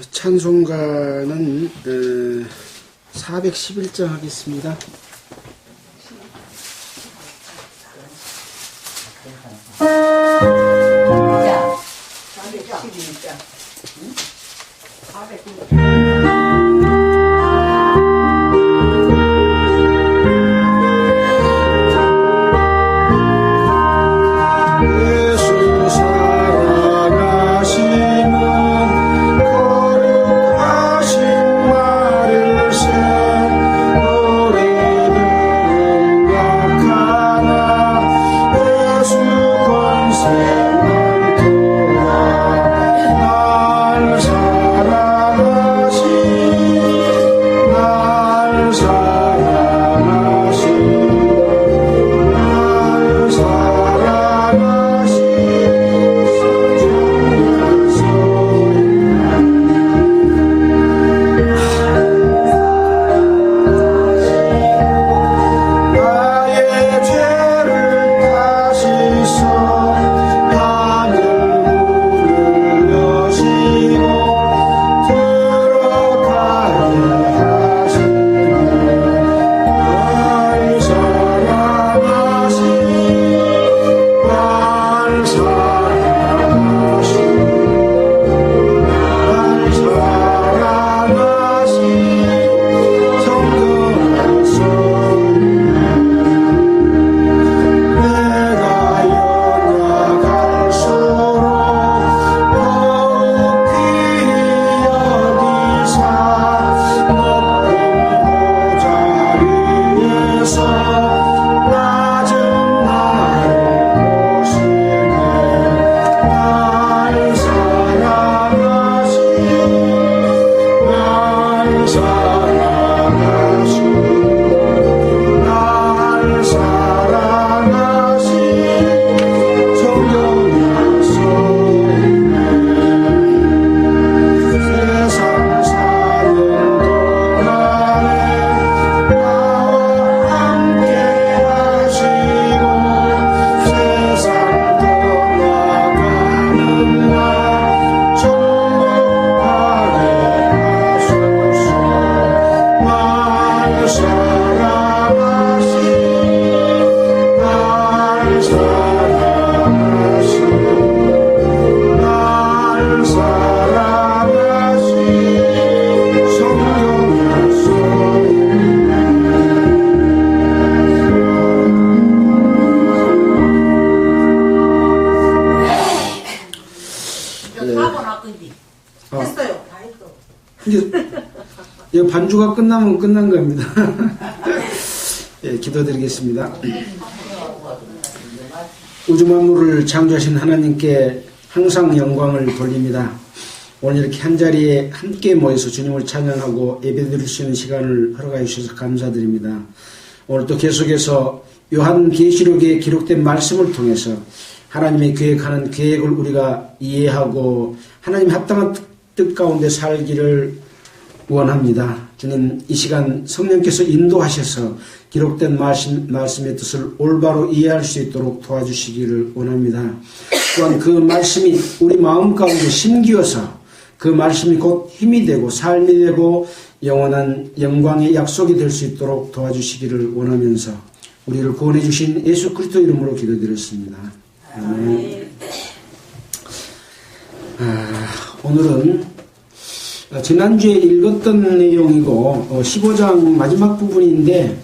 찬송가는 411장 하겠습니다. 자, 411장. 411장. 했어요. 이제 반주가 끝나면 끝난 겁니다. 예, 기도드리겠습니다. 우주 만물을 창조하신 하나님께 항상 영광을 돌립니다. 오늘 이렇게 한자리에 함께 모여서 주님을 찬양하고 예배드릴 수 있는 시간을 허락해 주셔서 감사드립니다. 오늘 또 계속해서 요한계시록에 기록된 말씀을 통해서 하나님의 계획하는 계획을 우리가 이해하고 하나님 합당한 뜻 가운데 살기를 원합니다. 주님, 이 시간 성령께서 인도하셔서 기록된 말씀의 뜻을 올바로 이해할 수 있도록 도와주시기를 원합니다. 또한 그 말씀이 우리 마음 가운데 심기어서 그 말씀이 곧 힘이 되고 삶이 되고 영원한 영광의 약속이 될 수 있도록 도와주시기를 원하면서 우리를 구원해 주신 예수 그리스도 이름으로 기도드렸습니다. 아멘. 오늘은 지난주에 읽었던 내용이고 15장 마지막 부분인데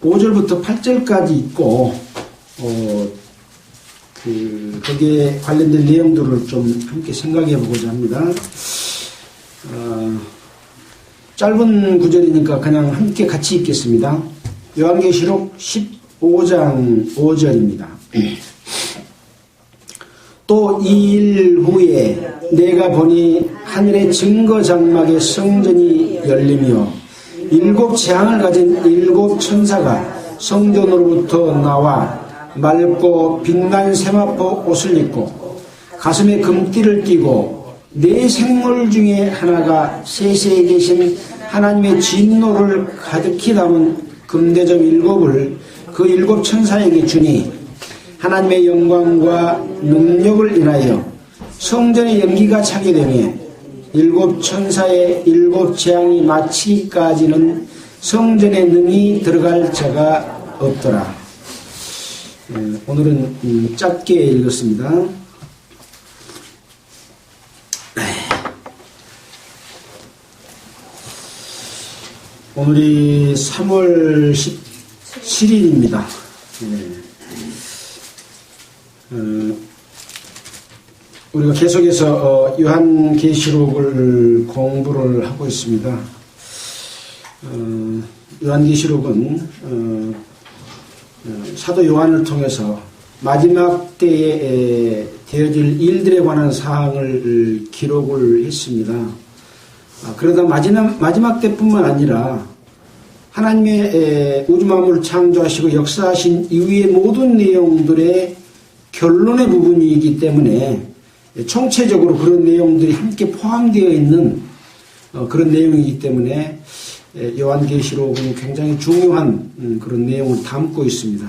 5절부터 8절까지 있고 거기에 관련된 내용들을 좀 함께 생각해 보고자 합니다. 짧은 구절이니까 그냥 함께 같이 읽겠습니다. 요한계시록 15장 5절입니다. 또 2일 후에 내가 보니 하늘의 증거 장막의 성전이 열리며 7 재앙을 가진 7 천사가 성전으로부터 나와 맑고 빛난 세마포 옷을 입고 가슴에 금띠를 띠고 4 생물 중에 하나가 세세에 계신 하나님의 진노를 가득히 담은 금대접 7을 그 7 천사에게 주니 하나님의 영광과 능력을 인하여 성전의 연기가 차게 되며 일곱 천사의 일곱 재앙이 마치기까지는 성전에 능히 들어갈 자가 없더라. 오늘은 짧게 읽었습니다. 오늘이 3월 17일입니다. 우리가 계속해서 요한계시록을 공부를 하고 있습니다. 요한계시록은 사도 요한을 통해서 마지막 때에 되어질 일들에 관한 사항을 기록을 했습니다. 그러다 마지막 때뿐만 아니라 하나님의 우주 만물을 창조하시고 역사하신 이후의 모든 내용들의 결론의 부분이기 때문에 총체적으로 그런 내용들이 함께 포함되어 있는 그런 내용이기 때문에 요한계시록은 굉장히 중요한 그런 내용을 담고 있습니다.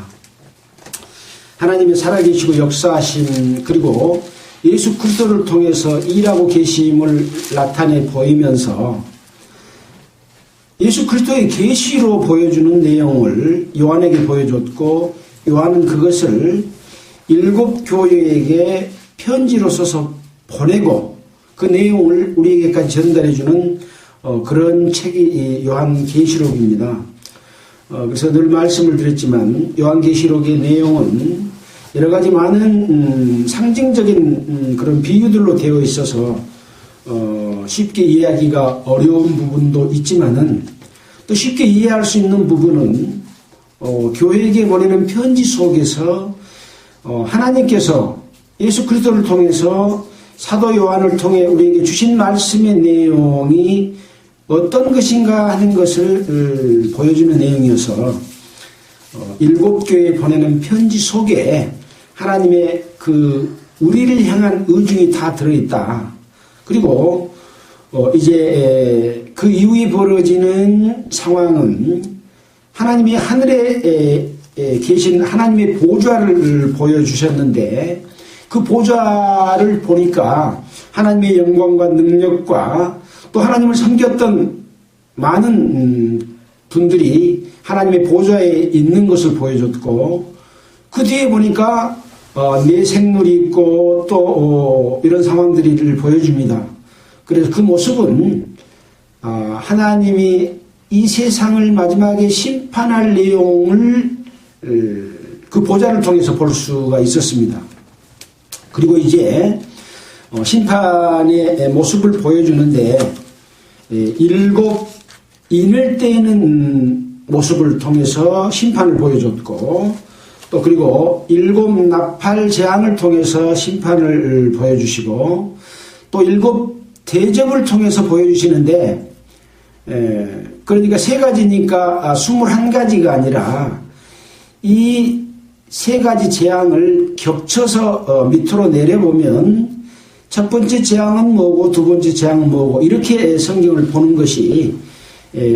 하나님의 살아계시고 역사하심 그리고 예수 그리스도를 통해서 일하고 계심을 나타내 보이면서 예수 그리스도의 계시로 보여주는 내용을 요한에게 보여줬고 요한은 그것을 일곱 교회에게 편지로 써서 보내고 그 내용을 우리에게까지 전달해주는 그런 책이 요한계시록입니다. 그래서 늘 말씀을 드렸지만 요한계시록의 내용은 여러 가지 많은 상징적인 그런 비유들로 되어 있어서 쉽게 이해하기가 어려운 부분도 있지만은 또 쉽게 이해할 수 있는 부분은 교회에게 보내는 편지 속에서 하나님께서 예수 그리스도를 통해서 사도 요한을 통해 우리에게 주신 말씀의 내용이 어떤 것인가 하는 것을 보여주는 내용이어서 일곱 교회에 보내는 편지 속에 하나님의 그 우리를 향한 의중이 다 들어있다. 그리고 이제 그 이후에 벌어지는 상황은 하나님이 하늘에 계신 하나님의 보좌를 보여주셨는데 그 보좌를 보니까 하나님의 영광과 능력과 또 하나님을 섬겼던 많은 분들이 하나님의 보좌에 있는 것을 보여줬고 그 뒤에 보니까 내 생물이 있고 또 이런 상황들을 보여줍니다. 그래서 그 모습은 하나님이 이 세상을 마지막에 심판할 내용을 그 보좌를 통해서 볼 수가 있었습니다. 그리고 이제 심판의 모습을 보여주는데 일곱 인을 떼는 모습을 통해서 심판을 보여줬고 또 그리고 일곱 나팔 재앙을 통해서 심판을 보여주시고 또 일곱 대접을 통해서 보여주시는데 그러니까 세 가지니까 21가지가 아니라 이 세 가지 재앙을 겹쳐서 밑으로 내려보면 첫 번째 재앙은 뭐고 두 번째 재앙은 뭐고 이렇게 성경을 보는 것이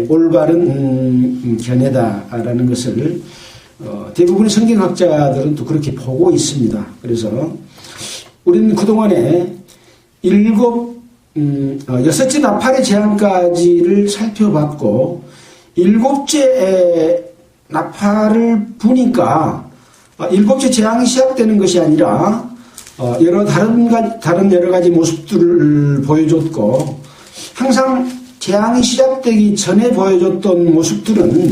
올바른 견해다라는 것을 대부분의 성경학자들은 또 그렇게 보고 있습니다. 그래서 우리는 그동안에 여섯째 나팔의 재앙까지를 살펴봤고 일곱째 나팔을 부니까 일곱째 재앙이 시작되는 것이 아니라 다른 여러 가지 모습들을 보여줬고 항상 재앙이 시작되기 전에 보여줬던 모습들은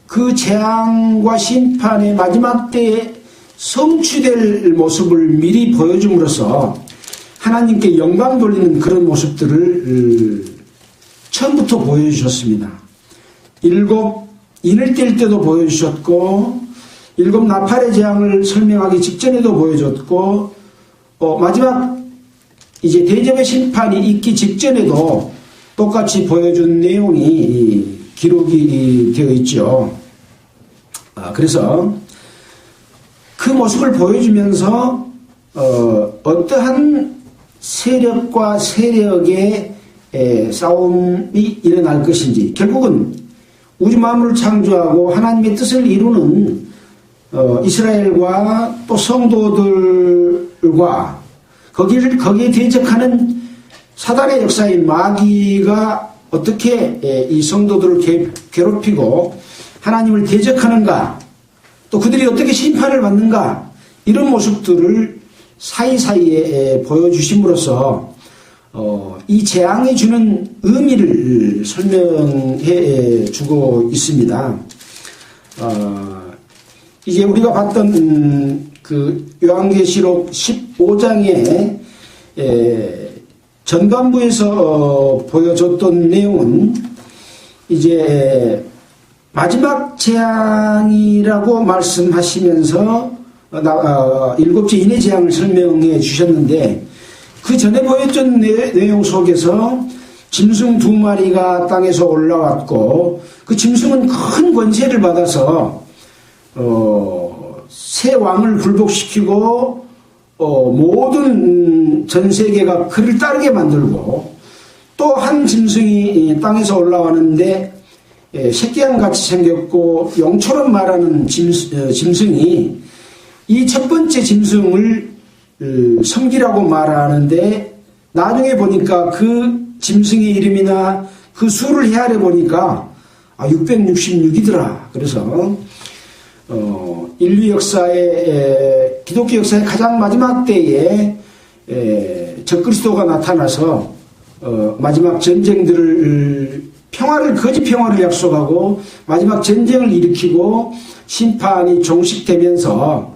그 재앙과 심판의 마지막 때에 성취될 모습을 미리 보여줌으로써 하나님께 영광 돌리는 그런 모습들을 처음부터 보여주셨습니다. 일곱 인을 뗄 때도 보여주셨고 일곱 나팔의 재앙을 설명하기 직전에도 보여줬고 마지막 이제 대접의 심판이 있기 직전에도 똑같이 보여준 내용이 기록이 되어 있죠. 그래서 그 모습을 보여주면서 어떠한 세력과 세력의 싸움이 일어날 것인지 결국은 우주 만물을 창조하고 하나님의 뜻을 이루는 이스라엘과 또 성도들과 거기에 대적하는 사단의 역사인 마귀가 어떻게 이 성도들을 괴롭히고 하나님을 대적하는가, 또 그들이 어떻게 심판을 받는가, 이런 모습들을 사이사이에 보여주심으로써 이 재앙이 주는 의미를 설명해 주고 있습니다. 이제 우리가 봤던 그 요한계시록 15장의 전반부에서 보여줬던 내용은 이제 마지막 재앙이라고 말씀하시면서 7째 인의 재앙을 설명해 주셨는데, 그 전에 보여준 내용 속에서 짐승 2마리가 땅에서 올라왔고, 그 짐승은 큰 권세를 받아서 새 왕을 굴복시키고 모든 전 세계가 그를 따르게 만들고, 또 한 짐승이 땅에서 올라왔는데 새끼양 같이 생겼고 용처럼 말하는 짐승이 이 첫 번째 짐승을 섬기라고 말하는데, 나중에 보니까 그 짐승의 이름이나 그 수를 헤아려 보니까 666이더라. 그래서 인류 역사의 기독교 역사의 가장 마지막 때에 적그리스도가 나타나서 마지막 전쟁들을 거짓 평화를 약속하고 마지막 전쟁을 일으키고 심판이 종식되면서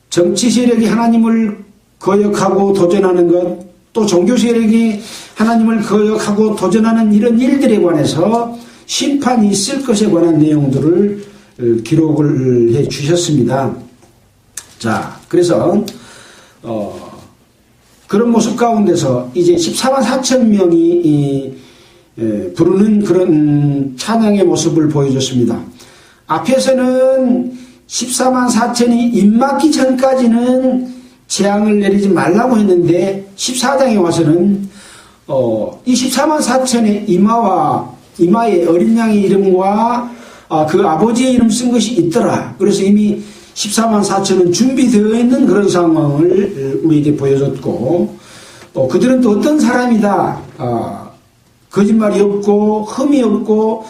정치 세력이 하나님을 거역하고 도전하는 것, 또 종교 세력이 하나님을 거역하고 도전하는 이런 일들에 관해서 심판이 있을 것에 관한 내용들을 기록을 해 주셨습니다. 자, 그래서 그런 모습 가운데서 이제 14만 4천 명이 부르는 그런 찬양의 모습을 보여줬습니다. 앞에서는 14만 4천이 입맞기 전까지는 재앙을 내리지 말라고 했는데, 14장에 와서는 이 14만 4천의 이마에 어린 양의 이름과 그 아버지의 이름 쓴 것이 있더라. 그래서 이미 14만 4천은 준비되어 있는 그런 상황을 우리에게 보여줬고, 그들은 또 어떤 사람이다, 거짓말이 없고 흠이 없고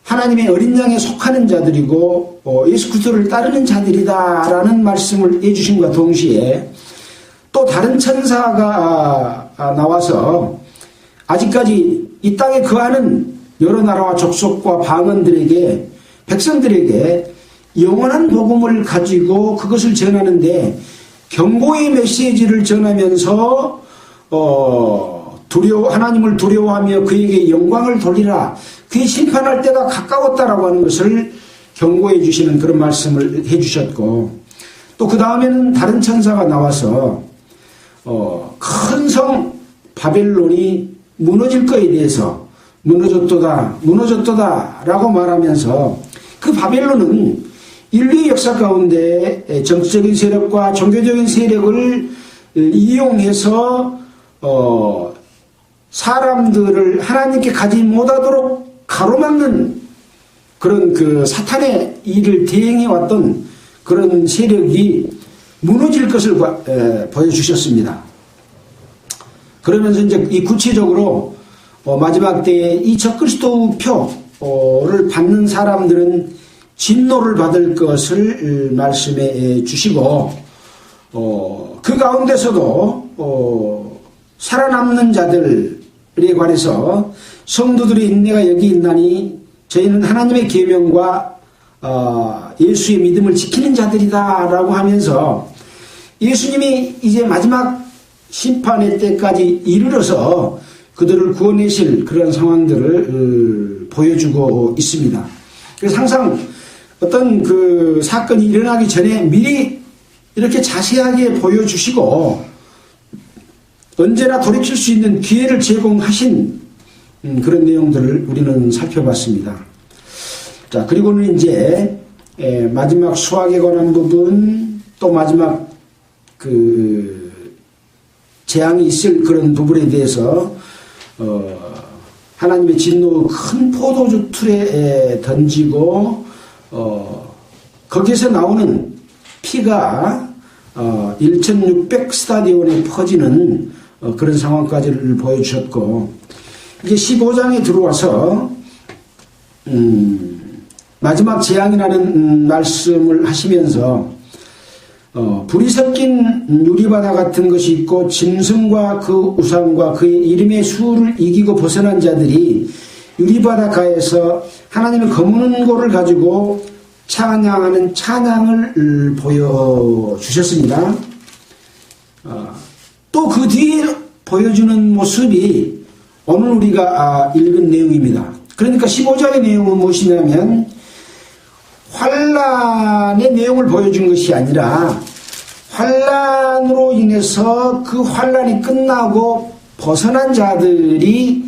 하나님의 어린 양에 속하는 자들이고 예수 그리스도를 따르는 자들이다라는 말씀을 해주심과 동시에, 또 다른 천사가 나와서 아직까지 이 땅에 거하는 여러 나라와 족속과 방언들에게, 백성들에게 영원한 복음을 가지고 그것을 전하는데, 경고의 메시지를 전하면서 하나님을 두려워하며 그에게 영광을 돌리라, 그의 심판할 때가 가까웠다라고 하는 것을 경고해 주시는 그런 말씀을 해 주셨고, 또 그 다음에는 다른 천사가 나와서 큰 성 바벨론이 무너질 것에 대해서 무너졌도다 라고 말하면서, 그 바벨론은 인류의 역사 가운데 정치적인 세력과 종교적인 세력을 이용해서 사람들을 하나님께 가지 못하도록 가로막는 그런 그 사탄의 일을 대행해 왔던 그런 세력이 무너질 것을 보여주셨습니다. 그러면서 이제 이 구체적으로 마지막 때에 이 적그리스도 표를 받는 사람들은 진노를 받을 것을 말씀해 주시고, 그 가운데서도 살아남는 자들에 관해서 성도들의 인내가 여기 있나니 저희는 하나님의 계명과 예수의 믿음을 지키는 자들이다라고 하면서, 예수님이 이제 마지막 심판의 때까지 이르러서 그들을 구원하실 그런 상황들을 보여주고 있습니다. 그래서 항상 어떤 그 사건이 일어나기 전에 미리 이렇게 자세하게 보여주시고 언제나 돌이킬 수 있는 기회를 제공하신 그런 내용들을 우리는 살펴봤습니다. 자, 그리고는 이제 마지막 수학에 관한 부분, 또 마지막 그 재앙이 있을 그런 부분에 대해서 하나님의 진노 큰 포도주 틀에 던지고 거기에서 나오는 피가 1600 스타디온에 퍼지는 그런 상황까지를 보여주셨고, 이제 15장에 들어와서 마지막 재앙이라는 말씀을 하시면서 불이 섞인 유리바다 같은 것이 있고 짐승과 그 우상과 그의 이름의 수를 이기고 벗어난 자들이 유리바닷가에서 하나님의 검은 고를 가지고 찬양하는 찬양을 보여주셨습니다. 또 그 뒤에 보여주는 모습이 오늘 우리가 읽은 내용입니다. 그러니까 15장의 내용은 무엇이냐면 환란의 내용을 보여준 것이 아니라 환란으로 인해서 그 환란이 끝나고 벗어난 자들이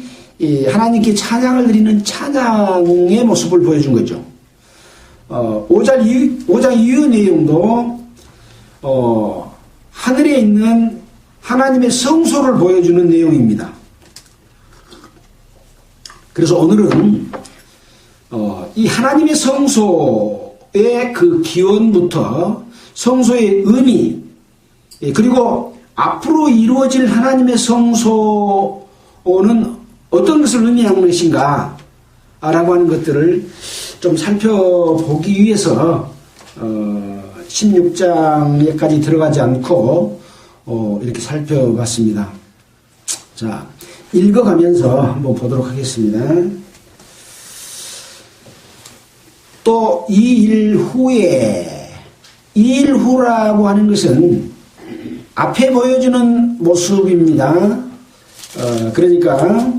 하나님께 찬양을 드리는 찬양의 모습을 보여준 거죠. 5장 이후 내용도 하늘에 있는 하나님의 성소를 보여주는 내용입니다. 그래서 오늘은 이 하나님의 성소의 그 기원부터 성소의 의미, 그리고 앞으로 이루어질 하나님의 성소는 어떤 것을 의미하는 것인가 라고 하는 것들을 좀 살펴보기 위해서 16장에까지 들어가지 않고 이렇게 살펴봤습니다. 자, 읽어가면서 한번 보도록 하겠습니다. 또 이 일 후에, 이 일 후라고 하는 것은 앞에 보여주는 모습입니다. 그러니까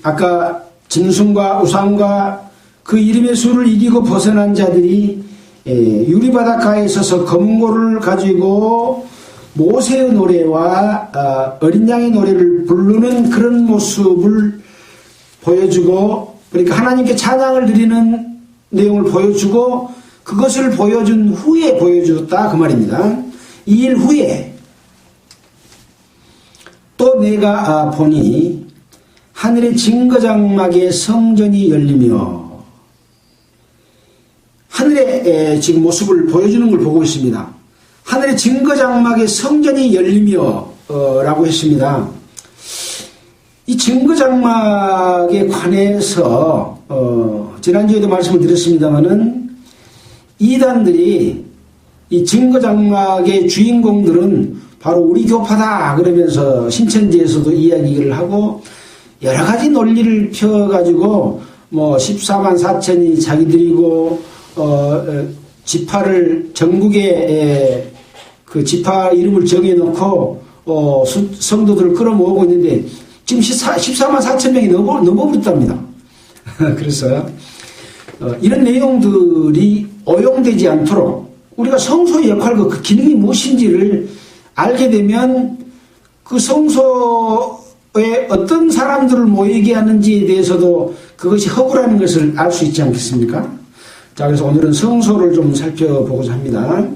아까 짐승과 우상과 그 이름의 수를 이기고 벗어난 자들이 유리바닷가에 서서 검은 고를 가지고 모세의 노래와 어린 양의 노래를 부르는 그런 모습을 보여주고, 그러니까 하나님께 찬양을 드리는 내용을 보여주고 그것을 보여준 후에 보여주었다 그 말입니다. 이 일 후에 또 내가 보니 하늘의 증거장막에 성전이 열리며, 하늘의 지금 모습을 보여주는 걸 보고 있습니다. 하늘의 증거장막에 성전이 열리며 라고 했습니다. 이 증거장막에 관해서 지난주에도 말씀을 드렸습니다마는 이단들이 이 증거장막의 주인공들은 바로 우리 교파다 그러면서 신천지에서도 이야기를 하고 여러 가지 논리를 펴가지고 뭐 14만 4천이 자기들이고 지파를 전국에 그 지파 이름을 정해놓고 성도들을 끌어모으고 있는데 지금 14만 4천 명이 넘어버렸답니다. 그래서 이런 내용들이 오용되지 않도록 우리가 성소의 역할과 그 기능이 무엇인지를 알게 되면 그 성소에 어떤 사람들을 모이게 하는지에 대해서도 그것이 허구라는 것을 알 수 있지 않겠습니까? 자, 그래서 오늘은 성소를 좀 살펴보고자 합니다.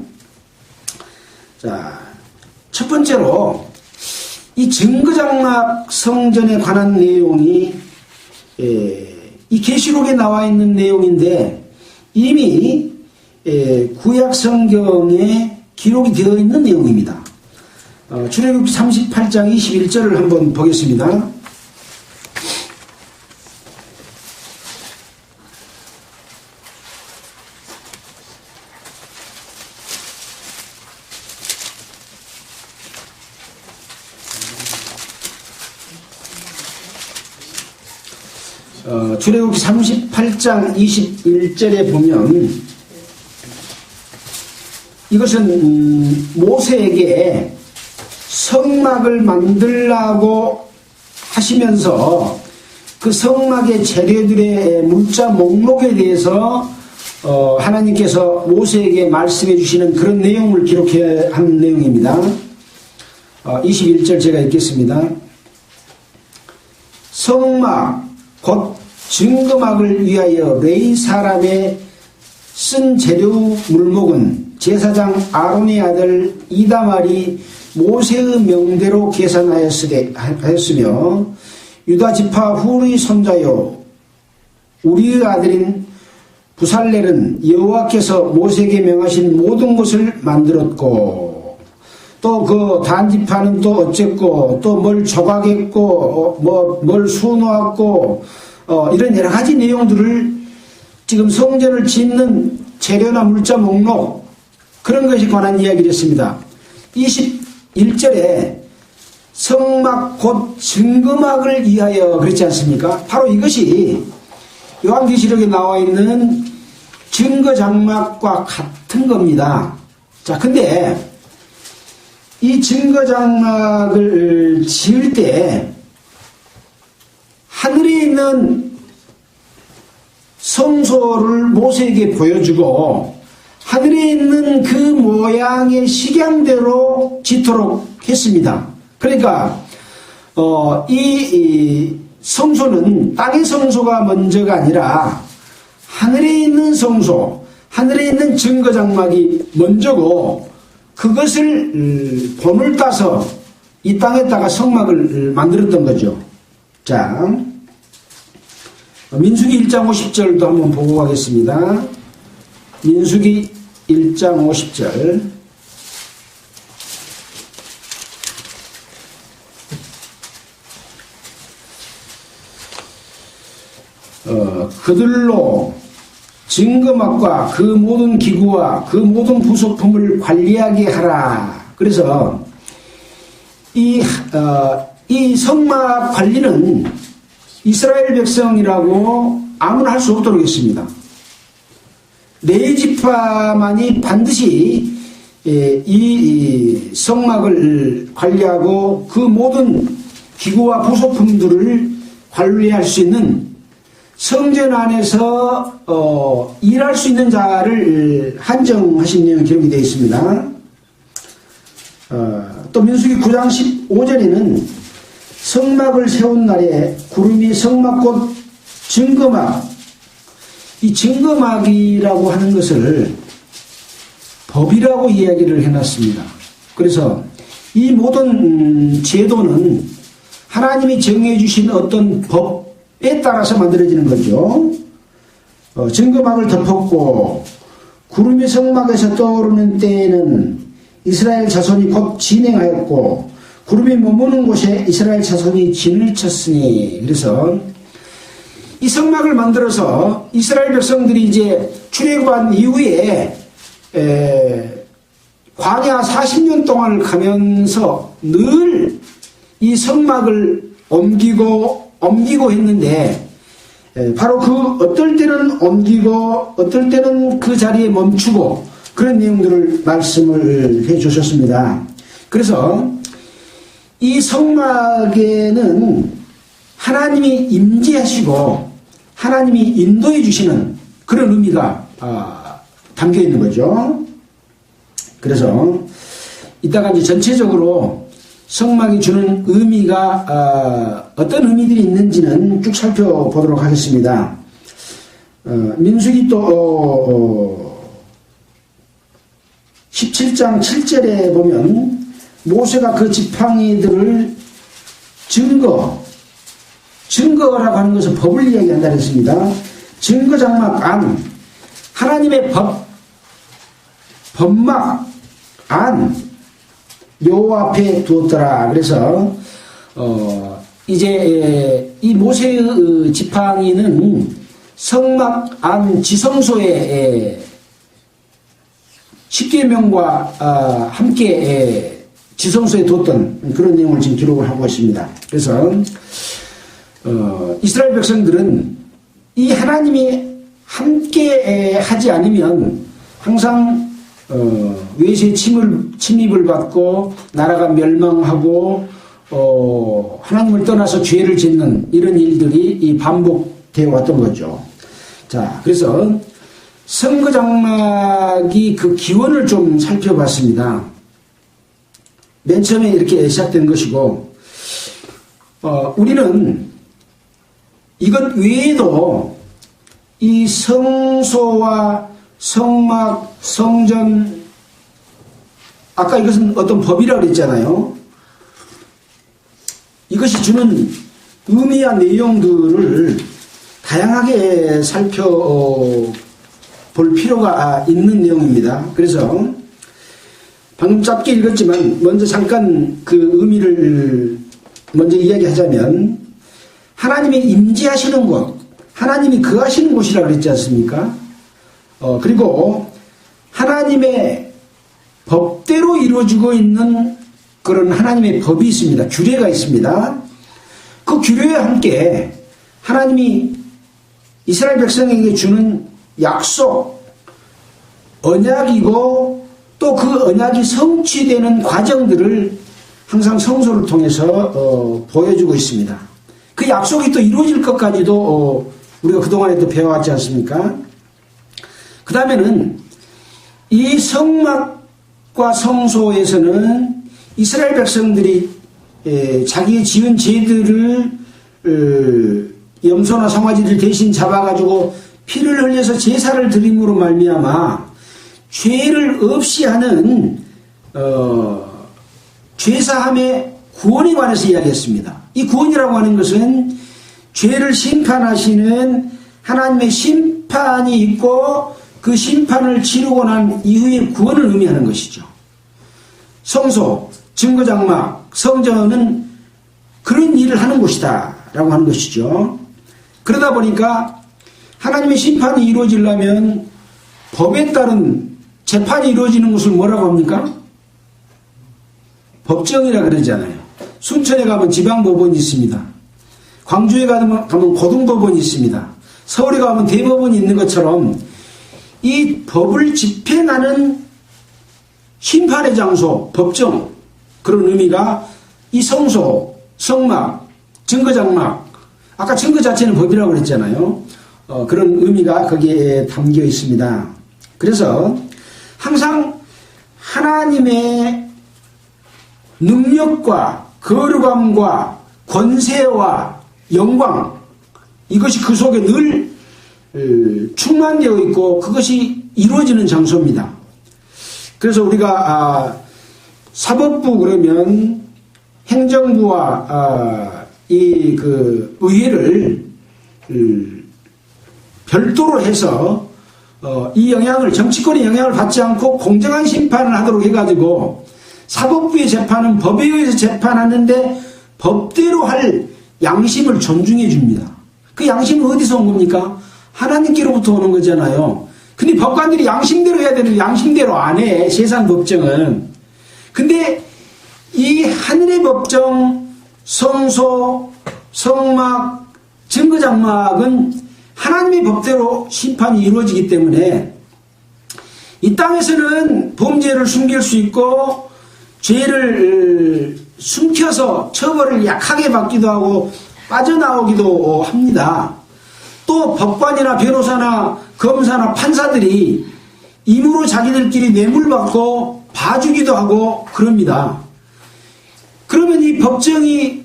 자, 첫 번째로 이 증거장막 성전에 관한 내용이 이 계시록에 나와 있는 내용인데 이미 구약 성경에 기록이 되어 있는 내용입니다. 출애굽기 38장 21절을 한번 보겠습니다. 출애굽기 38장 21절에 보면 이것은 모세에게 성막을 만들라고 하시면서 그 성막의 재료들의 문자 목록에 대해서 하나님께서 모세에게 말씀해 주시는 그런 내용을 기록한 내용입니다. 21절 제가 읽겠습니다. 성막 곧 증거막을 위하여 레위 사람의 쓴 재료 물목은 제사장 아론의 아들 이다말이 모세의 명대로 계산하였으며 유다 지파 훌의 손자요 우리의 아들인 부살렐은 여호와께서 모세에게 명하신 모든 것을 만들었고, 또 그 단지파는 또 어쨌고, 또 뭘 조각했고, 뭘 수놓았고, 이런 여러 가지 내용들을 지금 성전을 짓는 재료나 물자 목록, 그런 것에 관한 이야기를 했습니다. 21절에 성막 곧 증거막을 위하여 그랬지 않습니까? 바로 이것이 요한계시록에 나와 있는 증거장막과 같은 겁니다. 자, 근데 이 증거장막을 지을 때 하늘에 있는 성소를 모세에게 보여주고 하늘에 있는 그 모양의 식양대로 짓도록 했습니다. 그러니까 이 성소는 땅의 성소가 먼저가 아니라 하늘에 있는 성소, 하늘에 있는 증거장막이 먼저고, 그것을 본을 따서 이 땅에다가 성막을 만들었던 거죠. 자, 민수기 1장 50절도 한번 보고 가겠습니다. 민수기 1장 50절. 그들로 증거막과 그 모든 기구와 그 모든 부속품을 관리하게 하라. 그래서 이 성막 관리는 이스라엘 백성이라고 아무나 할 수 없도록 했습니다. 레위지파만이 반드시 이 성막을 관리하고 그 모든 기구와 부속품들을 관리할 수 있는 성전 안에서 일할 수 있는 자를 한정하신 내용이 기록이 되어 있습니다. 또 민수기 9장 15절에는 성막을 세운 날에 구름이 성막 곧 증거막, 이 증거막이라고 하는 것을 법이라고 이야기를 해놨습니다. 그래서 이 모든 제도는 하나님이 정해 주신 어떤 법에 따라서 만들어지는 거죠. 증거막을 덮었고, 구름이 성막에서 떠오르는 때에는 이스라엘 자손이 곧 진행하였고, 구름이 머무는 곳에 이스라엘 자손이 진을 쳤으니. 그래서 이 성막을 만들어서 이스라엘 백성들이 이제 출애굽한 이후에 광야 40년 동안을 가면서 늘 이 성막을 옮기고 했는데, 바로 그 어떨 때는 옮기고 어떨 때는 그 자리에 멈추고, 그런 내용들을 말씀을 해 주셨습니다. 그래서 이 성막에는 하나님이 임재하시고 하나님이 인도해 주시는 그런 의미가 담겨 있는 거죠. 그래서 이따가 이제 전체적으로 성막이 주는 의미가 어떤 의미들이 있는지는 쭉 살펴보도록 하겠습니다. 민수기 또 17장 7절에 보면 모세가 그 지팡이들을 증거라고 하는 것은 법을 이야기한다 했습니다. 증거장막 안, 하나님의 법막 안 여호와 앞에 두었더라. 그래서 이제 이 모세의 지팡이는 성막 안 지성소에 십계명과 함께 지성소에 뒀던 그런 내용을 지금 기록을 하고 있습니다. 그래서 이스라엘 백성들은 이 하나님이 함께 하지 않으면 항상 외세의 침입을 받고 나라가 멸망하고 하나님을 떠나서 죄를 짓는 이런 일들이 반복되어 왔던 거죠. 자, 그래서 성거장막이 그 기원을 좀 살펴봤습니다. 맨 처음에 이렇게 시작된 것이고, 우리는 이것 외에도 이 성소와 성막, 성전, 아까 이것은 어떤 법이라고 그랬잖아요. 이것이 주는 의미와 내용들을 다양하게 살펴보면 볼 필요가 있는 내용입니다. 그래서 방금 짧게 읽었지만 먼저 잠깐 그 의미를 먼저 이야기하자면 하나님이 임재하시는 곳, 하나님이 거하시는 곳이라고 그랬지 않습니까? 그리고 하나님의 법대로 이루어지고 있는 그런 하나님의 법이 있습니다. 규례가 있습니다. 그 규례와 함께 하나님이 이스라엘 백성에게 주는 약속, 언약이고 또 그 언약이 성취되는 과정들을 항상 성소를 통해서 보여주고 있습니다. 그 약속이 또 이루어질 것까지도 우리가 그동안에 또 배워왔지 않습니까? 그 다음에는 이 성막과 성소에서는 이스라엘 백성들이 자기의 지은 죄들을 염소나 송아지를 대신 잡아가지고 피를 흘려서 제사를 드림으로 말미암아 죄를 없이 하는 죄사함의 구원에 관해서 이야기했습니다. 이 구원이라고 하는 것은 죄를 심판하시는 하나님의 심판이 있고 그 심판을 치르고 난 이후의 구원을 의미하는 것이죠. 성소, 증거장막, 성전은 그런 일을 하는 곳이다 라고 하는 것이죠. 그러다 보니까 하나님의 심판이 이루어지려면 법에 따른 재판이 이루어지는 것을 뭐라고 합니까? 법정이라 그러잖아요. 순천에 가면 지방법원이 있습니다. 광주에 가면 고등법원이 있습니다. 서울에 가면 대법원이 있는 것처럼 이 법을 집행하는 심판의 장소, 법정, 그런 의미가 이 성소, 성막, 증거장막, 아까 증거 자체는 법이라고 그랬잖아요. 그런 의미가 거기에 담겨 있습니다. 그래서 항상 하나님의 능력과 거룩함과 권세와 영광, 이것이 그 속에 늘 충만되어 있고 그것이 이루어지는 장소입니다. 그래서 우리가 사법부 그러면 행정부와 이 그 의회를 별도로 해서 이 영향을, 정치권의 영향을 받지 않고 공정한 심판을 하도록 해가지고 사법부의 재판은 법에 의해서 재판하는데 법대로 할 양심을 존중해 줍니다. 그 양심은 어디서 온 겁니까? 하나님께로부터 오는 거잖아요. 근데 법관들이 양심대로 해야 되는데 양심대로 안 해, 세상 법정은. 근데 이 하늘의 법정, 성소, 성막, 증거장막은 하나님의 법대로 심판이 이루어지기 때문에 이 땅에서는 범죄를 숨길 수 있고 죄를 숨겨서 처벌을 약하게 받기도 하고 빠져나오기도 합니다. 또 법관이나 변호사나 검사나 판사들이 임으로 자기들끼리 뇌물받고 봐주기도 하고 그럽니다. 그러면 이 법정이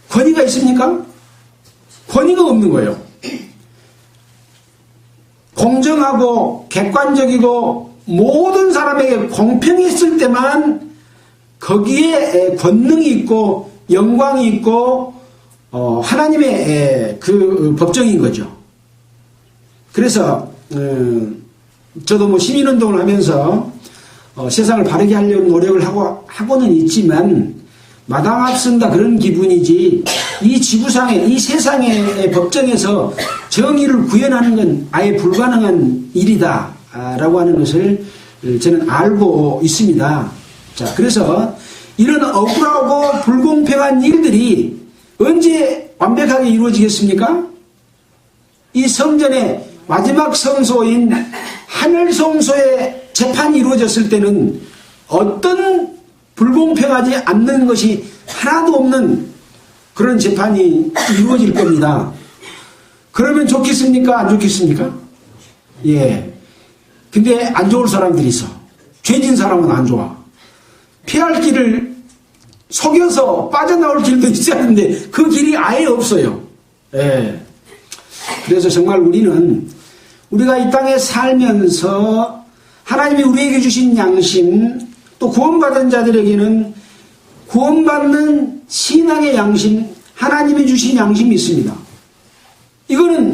권위가 있습니까? 권위가 없는 거예요. 공정하고 객관적이고 모든 사람에게 공평했을 때만 거기에 권능이 있고 영광이 있고 하나님의 그 법정인 거죠. 그래서 저도 뭐 시민운동을 하면서 세상을 바르게 하려는 노력을 하고는 있지만 마당 앞선다 그런 기분이지 이 지구상의 이 세상의 법정에서 정의를 구현하는 건 아예 불가능한 일이다 라고 하는 것을 저는 알고 있습니다. 자, 그래서 이런 억울하고 불공평한 일들이 언제 완벽하게 이루어지겠습니까? 이 성전의 마지막 성소인 하늘 성소의 재판이 이루어졌을 때는 어떤 불공평하지 않는 것이 하나도 없는 그런 재판이 이루어질 겁니다. 그러면 좋겠습니까? 안 좋겠습니까? 예. 근데 안 좋을 사람들이 있어. 죄진 사람은 안 좋아. 피할 길을 속여서 빠져나올 길도 있어야 하는데 그 길이 아예 없어요. 예. 그래서 정말 우리가 이 땅에 살면서 하나님이 우리에게 주신 양심, 또 구원받은 자들에게는 구원받는 신앙의 양심, 하나님이 주신 양심이 있습니다. 이거는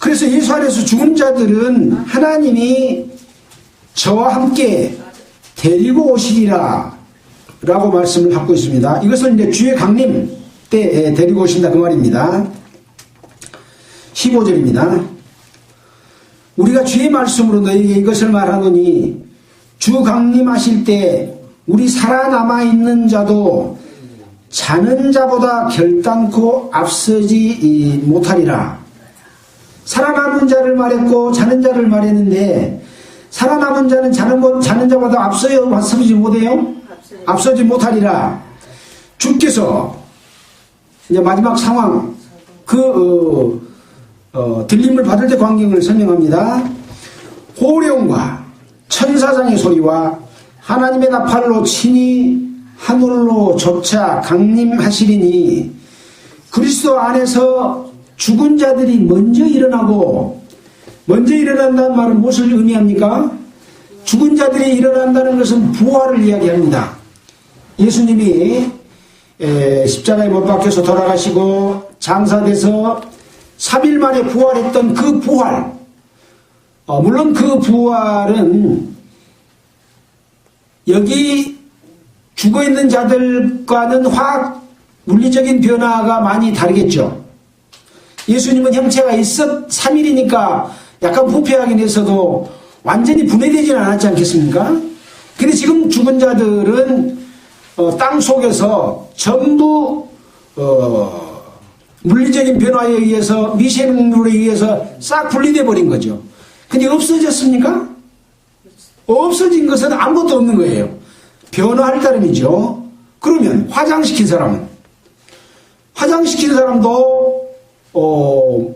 그래서 예수 안에서 죽은 자들은 하나님이 저와 함께 데리고 오시리라 라고 말씀을 하고 있습니다. 이것을 이제 주의 강림 때 데리고 오신다 그 말입니다. 15절입니다. 우리가 주의 말씀으로 너희에게 이것을 말하노니 주 강림하실 때 우리 살아남아 있는 자도 자는 자보다 결단코 앞서지 못하리라. 살아남은 자를 말했고 자는 자를 말했는데 살아남은 자는 자는 자보다 앞서지 못해요? 앞서지 못하리라. 주께서 이제 마지막 상황 들림을 받을 때 광경을 설명합니다. 호령과 천사장의 소리와 하나님의 나팔로 친히 하늘로 조차 강림하시리니 그리스도 안에서 죽은 자들이 먼저 일어나고, 먼저 일어난다는 말은 무엇을 의미합니까? 죽은 자들이 일어난다는 것은 부활을 이야기합니다. 예수님이 십자가에 못 박혀서 돌아가시고 장사돼서 3일 만에 부활했던 그 부활, 물론 그 부활은 여기 죽어있는 자들과는 화학 물리적인 변화가 많이 다르겠죠. 예수님은 형체가 3일이니까 약간 부패하긴 했어도 완전히 분해되지는 않았지 않겠습니까? 근데 지금 죽은 자들은 땅 속에서 전부 물리적인 변화에 의해서, 미생물에 의해서 싹 분리돼 버린 거죠. 근데 없어졌습니까? 없어진 것은 아무것도 없는 거예요. 변화할 따름이죠. 그러면 화장시킨 사람도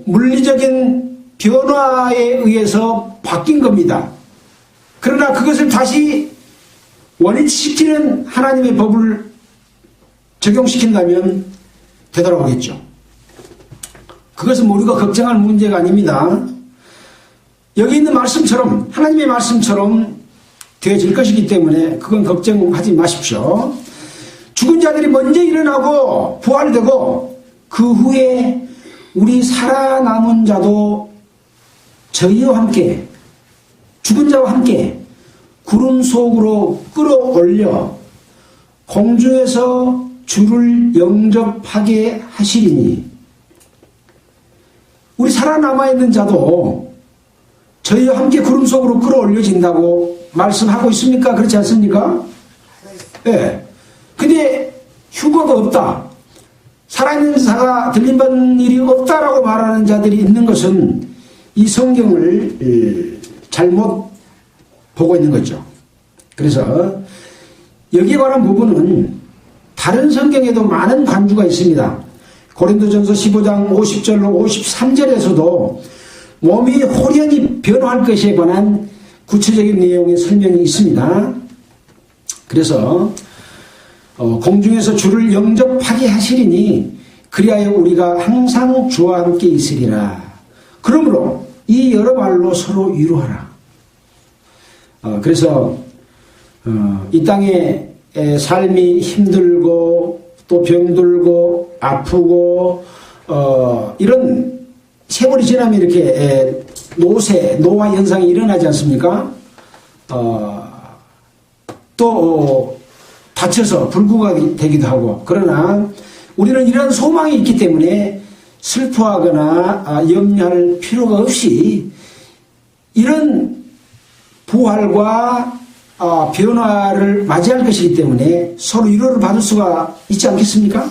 물리적인 변화에 의해서 바뀐 겁니다. 그러나 그것을 다시 원위치시키는 하나님의 법을 적용시킨다면 되돌아오겠죠. 그것은 우리가 걱정할 문제가 아닙니다. 여기 있는 말씀처럼, 하나님의 말씀처럼 되어질 것이기 때문에 그건 걱정하지 마십시오. 죽은 자들이 먼저 일어나고 부활되고 그 후에 우리 살아남은 자도 저희와 함께, 죽은 자와 함께 구름 속으로 끌어올려 공중에서 주를 영접하게 하시리니, 우리 살아남아 있는 자도 저희와 함께 구름 속으로 끌어올려진다고 말씀하고 있습니까? 그렇지 않습니까? 네. 근데 휴거가 없다, 살아있는 자가 들림받는 일이 없다라고 말하는 자들이 있는 것은 이 성경을 잘못 보고 있는 거죠. 그래서 여기에 관한 부분은 다른 성경에도 많은 간주가 있습니다. 고린도전서 15장 50절로 53절에서도 몸이 홀연히 변화할 것에 관한 구체적인 내용의 설명이 있습니다. 그래서 공중에서 주를 영접하게 하시리니 그리하여 우리가 항상 주와 함께 있으리라. 그러므로 이 여러 말로 서로 위로하라. 그래서 이 땅에 삶이 힘들고 또 병들고 아프고 이런 세월이 지나면 이렇게 노화 현상이 일어나지 않습니까? 또 다쳐서 불구가 되기도 하고. 그러나 우리는 이런 소망이 있기 때문에 슬퍼하거나 염려할 필요가 없이 이런 부활과 변화를 맞이할 것이기 때문에 서로 위로를 받을 수가 있지 않겠습니까?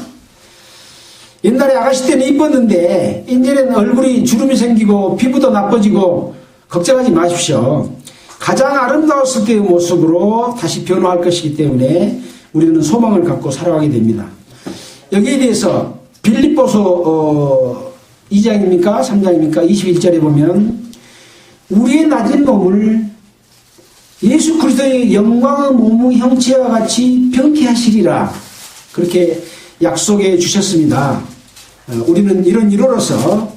옛날에 아가씨 때는 이뻤는데 이제는 얼굴이 주름이 생기고 피부도 나빠지고 걱정하지 마십시오. 가장 아름다웠을 때의 모습으로 다시 변화할 것이기 때문에 우리는 소망을 갖고 살아가게 됩니다. 여기에 대해서 빌립보서 2장입니까? 3장입니까? 21절에 보면 우리의 낮은 몸을 예수 그리스도의 영광의 몸의 형체와 같이 병케하시리라, 그렇게 약속해 주셨습니다. 우리는 이런 위로로서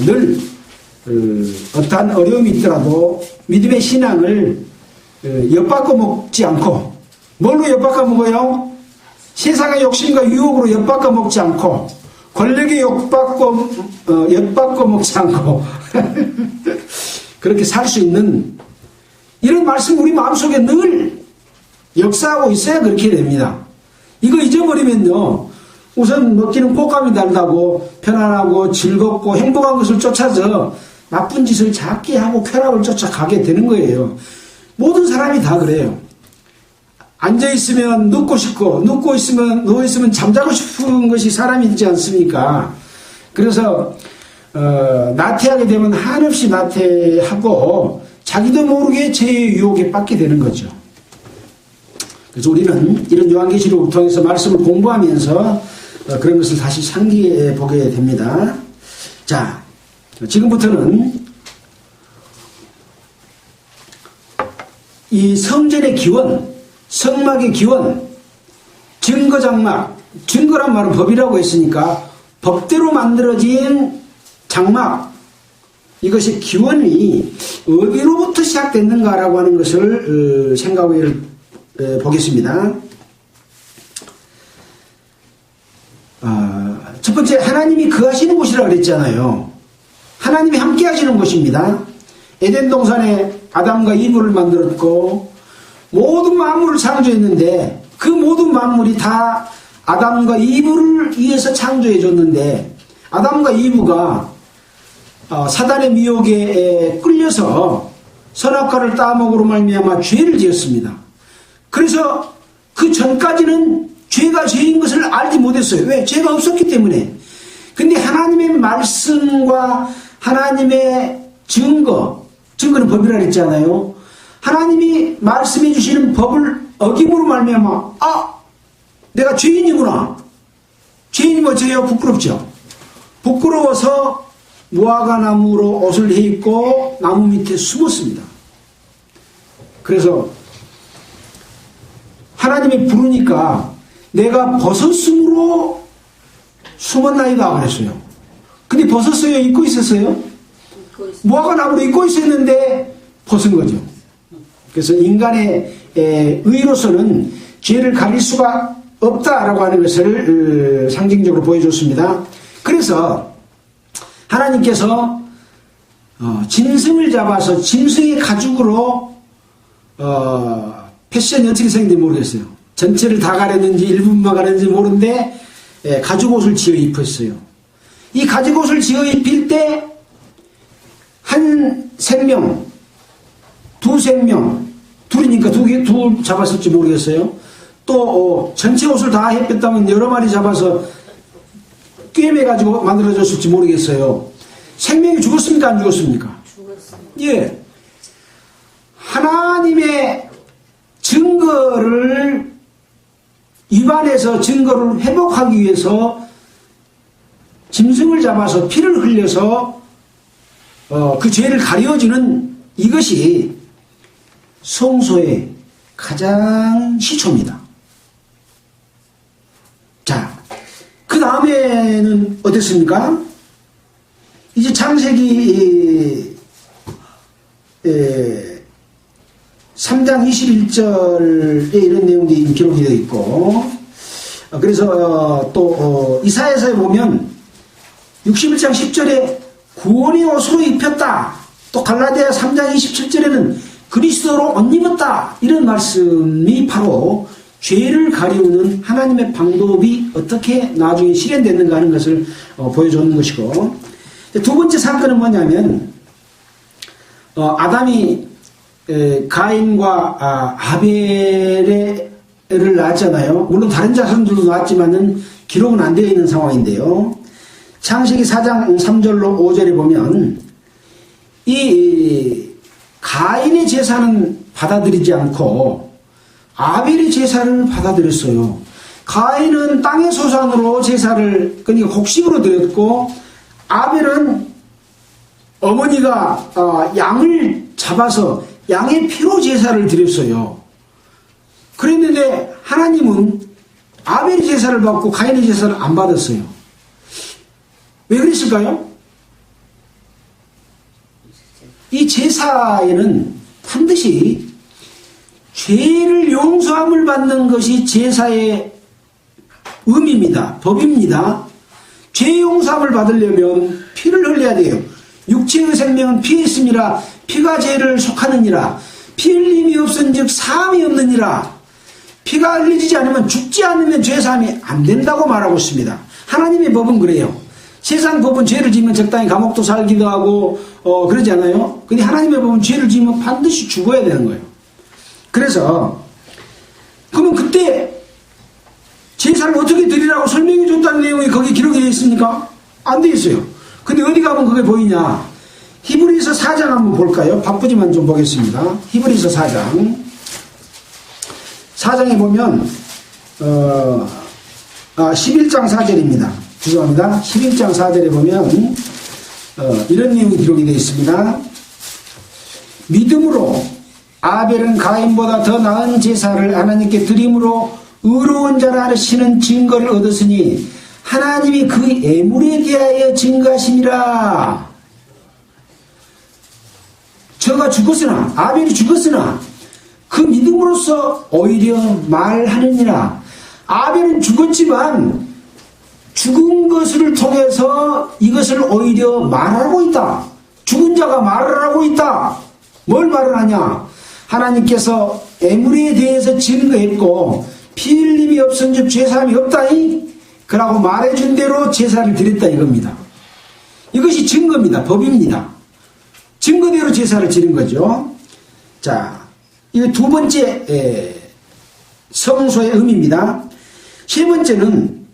늘 어떠한 어려움이 있더라도 믿음의 신앙을 엿바꿔 먹지 않고, 뭘로 엿바꿔 먹어요? 세상의 욕심과 유혹으로 엿바꿔 먹지 않고, 권력에 엿바꿔 먹지 않고, 그렇게 살 수 있는 이런 말씀 우리 마음속에 늘 역사하고 있어야 그렇게 됩니다. 이거 잊어버리면요, 우선 먹기는 곶감이 달다고 편안하고 즐겁고 행복한 것을 쫓아서 나쁜 짓을 작게 하고 쾌락을 쫓아가게 되는 거예요. 모든 사람이 다 그래요. 앉아있으면 눕고 싶고, 누워있으면 잠자고 싶은 것이 사람이지 않습니까? 그래서 나태하게 되면 한없이 나태하고 자기도 모르게 죄의 유혹에 빠지게 되는 거죠. 그래서 우리는 이런 요한계시록을 통해서 말씀을 공부하면서 그런 것을 다시 상기해 보게 됩니다. 자, 지금부터는 이 성전의 기원, 성막의 기원, 증거장막, 증거란 말은 법이라고 했으니까 법대로 만들어진 장막, 이것의 기원이 어디로부터 시작됐는가라고 하는 것을 생각해 보겠습니다. 첫 번째, 하나님이 거하시는 곳이라고 그랬잖아요. 하나님이 함께 하시는 곳입니다. 에덴 동산에 아담과 이브를 만들었고 모든 만물을 창조했는데 그 모든 만물이 다 아담과 이브를 위해서 창조해 줬는데 아담과 이브가 사단의 미혹에 끌려서 선악과를 따먹으로 말미암아 죄를 지었습니다. 그래서 그 전까지는 죄가 죄인 것을 알지 못했어요. 왜? 죄가 없었기 때문에. 근데 하나님의 말씀과 하나님의 증거는 법이라 했잖아요. 하나님이 말씀해 주시는 법을 어김으로 말미암아 내가 죄인이구나. 죄인이 어째요? 부끄럽죠. 부끄러워서 무화과 나무로 옷을 해입고 나무 밑에 숨었습니다. 그래서 하나님이 부르니까 내가 버섯으로 숨었나이다 그랬어요. 근데 버섯을 입고 있었어요? 무화과 나무로 입고 있었는데 벗은 거죠. 그래서 인간의 의로서는 죄를 가릴 수가 없다라고 하는 것을 상징적으로 보여줬습니다. 그래서 하나님께서 짐승을 잡아서 짐승의 가죽으로 패션이 어떻게 생긴지 모르겠어요. 전체를 다 가렸는지 일부분만 가렸는지 모르는데 가죽옷을 지어 입혔어요. 이 가죽옷을 지어 입힐 때 한 생명, 두 생명, 둘이니까 둘 잡았을지 모르겠어요. 또 전체 옷을 다 입혔다면 여러 마리 잡아서 꿰매가지고 만들어졌을지 모르겠어요. 생명이 죽었습니까? 안 죽었습니까? 죽었습니다. 예. 하나님의 증거를 위반해서 증거를 회복하기 위해서 짐승을 잡아서 피를 흘려서 그 죄를 가려주는 이것이 성소의 가장 시초입니다. 자, 그 다음에는 어땠습니까? 이제 창세기 3장 21절에 이런 내용들이 기록이 되어 있고, 그래서 또 이사야서에 보면 61장 10절에 구원의 옷으로 입혔다. 또 갈라디아 3장 27절에는 그리스도로 옷 입었다. 이런 말씀이 바로 죄를 가리우는 하나님의 방법이 어떻게 나중에 실현됐는가 하는 것을 보여주는 것이고, 두 번째 사건은 뭐냐면 아담이 가인과 아벨을 낳았잖아요. 물론 다른 자손들도 낳았지만은 기록은 안 되어 있는 상황인데요. 창세기 4장 3절로 5절에 보면 이 가인의 제사는 받아들이지 않고 아벨의 제사를 받아들였어요. 가인은 땅의 소산으로 제사를 그러니까 곡식으로 드렸고, 아벨은 어머니가 양을 잡아서 양의 피로 제사를 드렸어요. 그랬는데 하나님은 아벨의 제사를 받고 가인의 제사를 안 받았어요. 왜 그랬을까요? 이 제사에는 반드시 죄를 용서함을 받는 것이 제사의 의미입니다. 법입니다. 죄 용서함을 받으려면 피를 흘려야 돼요. 육체의 생명은 피에 있음이라 피가 죄를 속하느니라. 피 흘림이 없은즉 사함이 없느니라. 피가 흘려지지 않으면 죽지 않으면 죄사함이 안 된다고 말하고 있습니다. 하나님의 법은 그래요. 세상 법은 죄를 지으면 적당히 감옥도 살기도 하고 그러지 않아요? 근데 하나님의 법은 죄를 지으면 반드시 죽어야 되는 거예요. 그래서 그러면 그때 제사를 어떻게 드리라고 설명해 줬다는 내용이 거기 기록이 되어 있습니까? 안 되어 있어요. 근데 어디 가면 그게 보이냐? 히브리서 4장 한번 볼까요? 바쁘지만 좀 보겠습니다. 히브리서 4장. 4장에 보면 11장 4절입니다. 죄송합니다. 11장 4절에 보면 이런 내용이 기록이 되어 있습니다. 믿음으로 아벨은 가인보다 더 나은 제사를 하나님께 드림으로 의로운 자라 하시는 증거를 얻었으니 하나님이 그 애물에 대하여 증거하심이라. 저가 죽었으나 아벨이 죽었으나 그 믿음으로써 오히려 말하느니라. 아벨은 죽었지만 죽은 것을 통해서 이것을 오히려 말하고 있다. 죽은 자가 말을 하고 있다. 뭘 말을 하냐? 하나님께서 애물에 대해서 증거했고 피 흘림이 없은즉 죄사함이 없다니 그라고 말해준 대로 제사를 드렸다 이겁니다. 이것이 증거입니다. 법입니다. 증거대로 제사를 지는 거죠. 자, 이거 두 번째 성소의 의미입니다. 세 번째는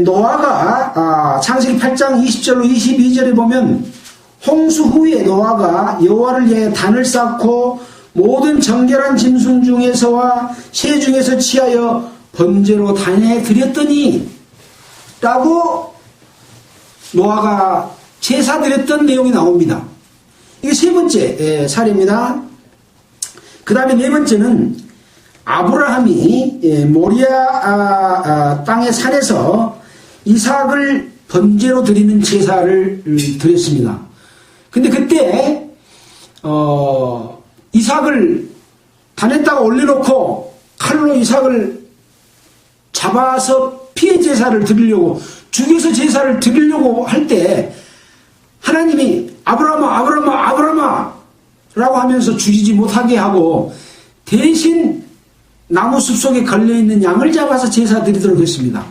노아가 창세기 8장 20절로 22절에 보면 홍수 후에 노아가 여호와를 위하여 단을 쌓고 모든 정결한 짐승 중에서와 새 중에서 취하여 번제로 단에 드렸더니 라고 노아가 제사 드렸던 내용이 나옵니다. 이게 세 번째 사례입니다. 그 다음에 네 번째는 아브라함이 모리아 땅의 산에서 이삭을 번제로 드리는 제사를 드렸습니다. 근데 그때 이삭을 단에다가 올려놓고 칼로 이삭을 잡아서 피해 제사를 드리려고 죽여서 제사를 드리려고 할 때 하나님이 아브라함아 라고 하면서 죽이지 못하게 하고 대신 나무 숲속에 걸려있는 양을 잡아서 제사 드리도록 했습니다.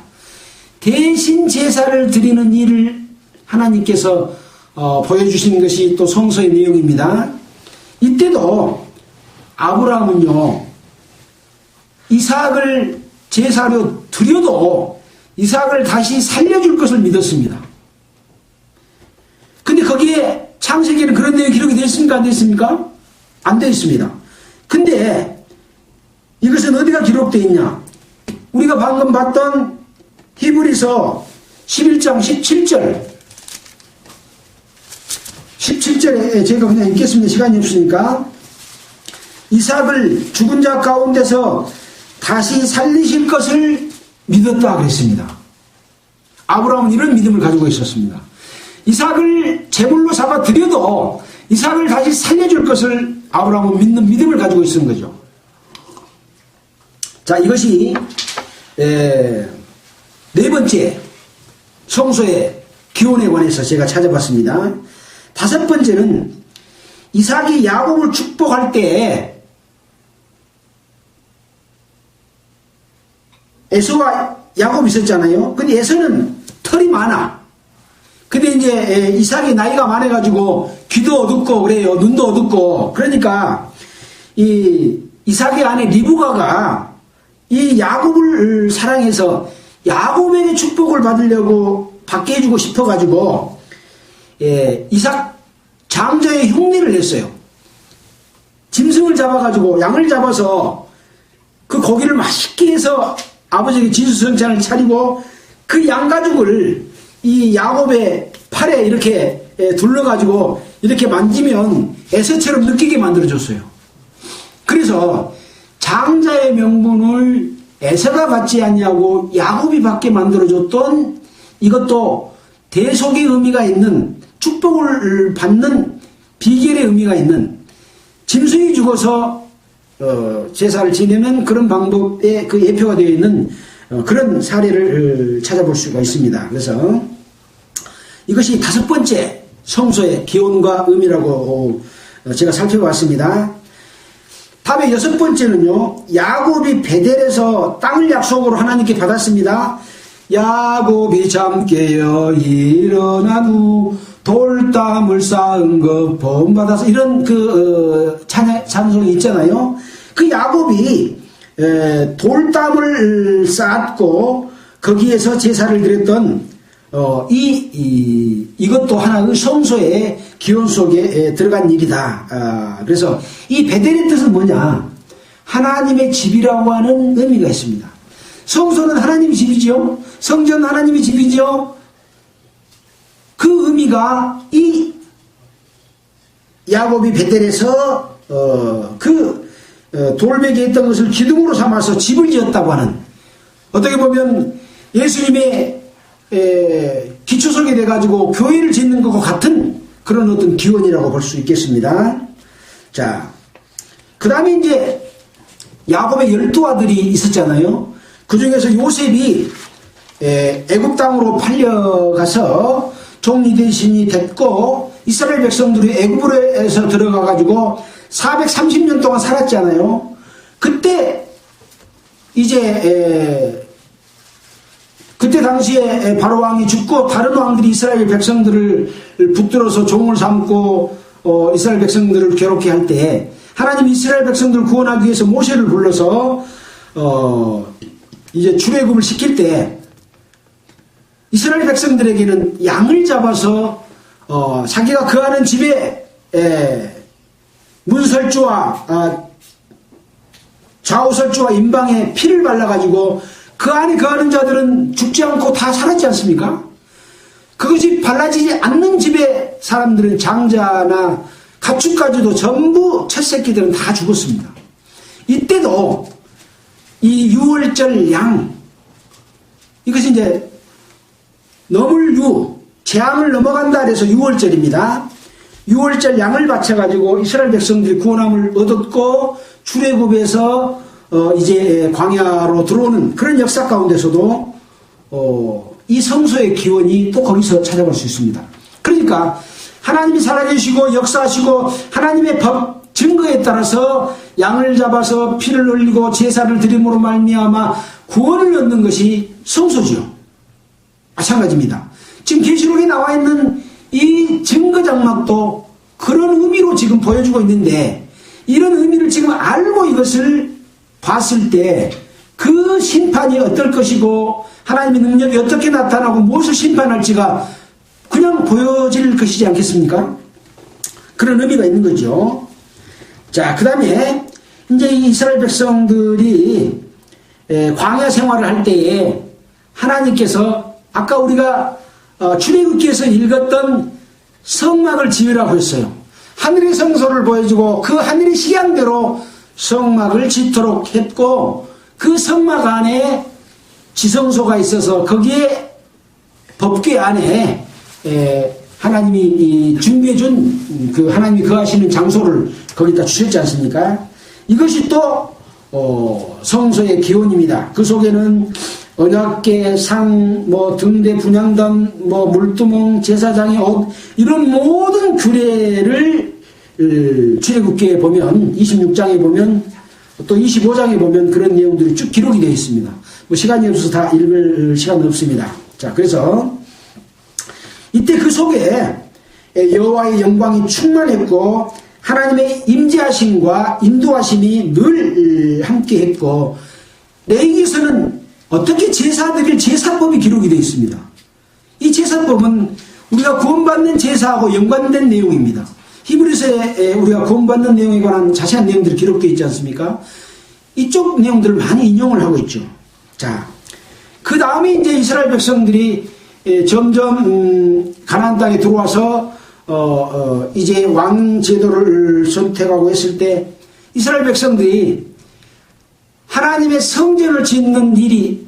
대신 제사를 드리는 일을 하나님께서 보여주신 것이 또 성서의 내용입니다. 이때도 아브라함은요 이삭을 제사로 드려도 이삭을 다시 살려줄 것을 믿었습니다. 근데 거기에 창세기에는 그런 내용이 기록이 되어 있습니까? 안 되어 있습니까? 안 되어 있습니다. 근데 이것은 어디가 기록되어 있냐? 우리가 방금 봤던 히브리서 11장 17절에 제가 그냥 읽겠습니다. 시간이 없으니까. 이삭을 죽은 자 가운데서 다시 살리실 것을 믿었다 그랬습니다. 아브라함은 이런 믿음을 가지고 있었습니다. 이삭을 제물로 삼아 드려도 이삭을 다시 살려줄 것을 아브라함은 믿는 믿음을 가지고 있는 거죠. 자, 이것이 네 번째 성소의 기원에 관해서 제가 찾아봤습니다. 다섯 번째는 이삭이 야곱을 축복할 때 에서와 야곱이 있었잖아요. 근데 에서는 털이 많아. 근데 이제 이삭이 나이가 많아가지고 귀도 어둡고 그래요. 눈도 어둡고. 그러니까 이 이삭의 아내 리브가가 이 야곱을 사랑해서 야곱에게 축복을 받게 해주고 싶어가지고 이삭 장자의 흉내를 냈어요. 짐승을 잡아가지고 양을 잡아서 그 고기를 맛있게 해서 아버지에게 진수성찬을 차리고 그 양가죽을 이 야곱의 팔에 이렇게 둘러가지고 이렇게 만지면 에서처럼 느끼게 만들어줬어요. 그래서 장자의 명분을 에서가 받지 않냐고 야곱이 받게 만들어줬던 이것도 대속의 의미가 있는 축복을 받는 비결의 의미가 있는 짐승이 죽어서 제사를 지내는 그런 방법의 그 예표가 되어 있는 그런 사례를 찾아볼 수가 있습니다. 그래서 이것이 다섯 번째 성소의 기원과 의미라고 제가 살펴봤습니다. 다음에 6번째는요. 야곱이 베델에서 땅을 약속으로 하나님께 받았습니다. 야곱이 잠 깨어 일어난 후 돌담을 쌓은 것 본받아서 이런 찬송이 있잖아요. 그 야곱이 돌담을 쌓았고 거기에서 제사를 드렸던 이것도 하나의 성소의 기원 속에 들어간 일이다. 그래서 이 베델의 뜻은 뭐냐? 하나님의 집이라고 하는 의미가 있습니다. 성소는 하나님의 집이죠. 성전은 하나님의 집이죠. 그 의미가 이 야곱이 베델에서 돌베개에 있던 것을 기둥으로 삼아서 집을 지었다고 하는, 어떻게 보면 예수님의 기초석이 돼가지고 교회를 짓는 것과 같은 그런 어떤 기원이라고 볼 수 있겠습니다. 자, 그 다음에 이제 야곱의 12아들이 있었잖아요. 그 중에서 요셉이 애굽 땅으로 팔려가서 종이 대신이 됐고, 이스라엘 백성들이 애굽에서 들어가가지고 430년 동안 살았잖아요. 그때 이제 그때 당시에 바로 왕이 죽고 다른 왕들이 이스라엘 백성들을 붙들어서 종을 삼고 이스라엘 백성들을 괴롭게 할 때 하나님 이스라엘 백성들을 구원하기 위해서 모세를 불러서 이제 출애굽을 시킬 때 이스라엘 백성들에게는 양을 잡아서 자기가 거하는 집에 문설주와 좌우설주와 임방에 피를 발라가지고 그 안에 거하는 자들은 죽지 않고 다 살았지 않습니까? 그것이 발라지지 않는 집의 사람들은 장자나 가축까지도 전부 첫 새끼들은 다 죽었습니다. 이때도 이 유월절 양, 이것이 이제 너물유, 재앙을 넘어간다 그래서 유월절입니다. 유월절 양을 바쳐가지고 이스라엘 백성들이 구원함을 얻었고 출애굽에서 이제 광야로 들어오는 그런 역사 가운데서도 이 성소의 기원이 또 거기서 찾아볼 수 있습니다. 그러니까 하나님이 살아계시고 역사하시고 하나님의 법 증거에 따라서 양을 잡아서 피를 흘리고 제사를 드림으로 말미암아 구원을 얻는 것이 성소지요. 마찬가지입니다. 지금 계시록에 나와 있는 이 증거 장막도 그런 의미로 지금 보여주고 있는데, 이런 의미를 지금 알고 이것을 봤을 때 그 심판이 어떨 것이고 하나님의 능력이 어떻게 나타나고 무엇을 심판할지가 그냥 보여질 것이지 않겠습니까? 그런 의미가 있는 거죠. 자, 그 다음에 이제 이스라엘 백성들이 광야 생활을 할 때에 하나님께서 아까 우리가 출애굽기에서 읽었던 성막을 지으라고 했어요. 하늘의 성소를 보여주고 그 하늘의 식양대로 성막을 짓도록 했고, 그 성막 안에 지성소가 있어서 거기에 법궤 안에 하나님이 준비해준 그 하나님이 거하시는 장소를 거기다 주셨지 않습니까? 이것이 또 성소의 기원입니다. 그 속에는 언약궤, 상, 등대, 분향단, 물두멍, 제사장의 옷, 이런 모든 규례를 출애굽기에 보면, 26장에 보면, 또 25장에 보면 그런 내용들이 쭉 기록이 되어 있습니다. 시간이 없어서 다 읽을 시간은 없습니다. 자, 그래서 이때 그 속에 여호와의 영광이 충만했고 하나님의 임재하심과 인도하심이 늘 함께했고, 레위기서는 어떻게 제사드릴 제사법이 기록이 되어 있습니다. 이 제사법은 우리가 구원받는 제사하고 연관된 내용입니다. 히브리서에 우리가 구원받는 내용에 관한 자세한 내용들이 기록되어 있지 않습니까? 이쪽 내용들을 많이 인용을 하고 있죠. 자, 그 다음에 이제 이스라엘 백성들이 점점 가나안 땅에 들어와서 이제 왕 제도를 선택하고 했을 때 이스라엘 백성들이 하나님의 성전을 짓는 일이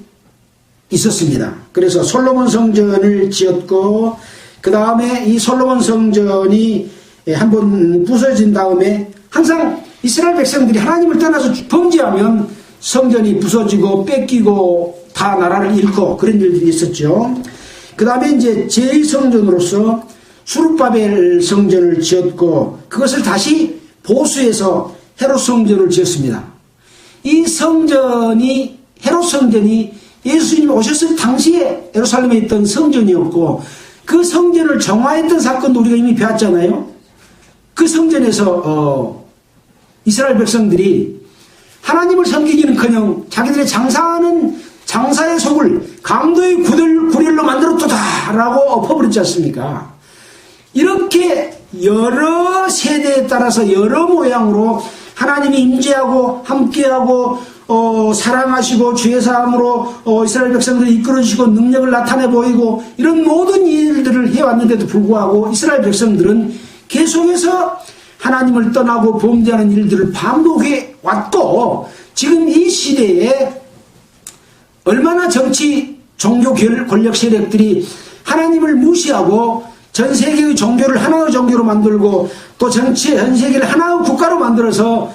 있었습니다. 그래서 솔로몬 성전을 지었고, 그 다음에 이 솔로몬 성전이 한번 부서진 다음에 항상 이스라엘 백성들이 하나님을 떠나서 범죄하면 성전이 부서지고 뺏기고 다 나라를 잃고 그런 일들이 있었죠. 그 다음에 이제 제2성전으로서 수룹바벨 성전을 지었고 그것을 다시 보수해서 헤롯 성전을 지었습니다. 이 성전이 헤롯 성전이 예수님이 오셨을 당시에 예루살렘에 있던 성전이었고 그 성전을 정화했던 사건도 우리가 이미 배웠잖아요. 그 성전에서 이스라엘 백성들이 하나님을 섬기기는커녕 자기들의 장사하는 장사의 속을 강도의 구릴로 만들었도다라고 엎어버렸지 않습니까? 이렇게 여러 세대에 따라서 여러 모양으로 하나님이 임재하고 함께하고 사랑하시고 주의 사함으로 이스라엘 백성들을 이끌어주시고 능력을 나타내 보이고 이런 모든 일들을 해왔는데도 불구하고 이스라엘 백성들은 계속해서 하나님을 떠나고 범죄하는 일들을 반복해 왔고 지금 이 시대에 얼마나 정치, 종교 권력 세력들이 하나님을 무시하고 전 세계의 종교를 하나의 종교로 만들고 또 전 세계를 하나의 국가로 만들어서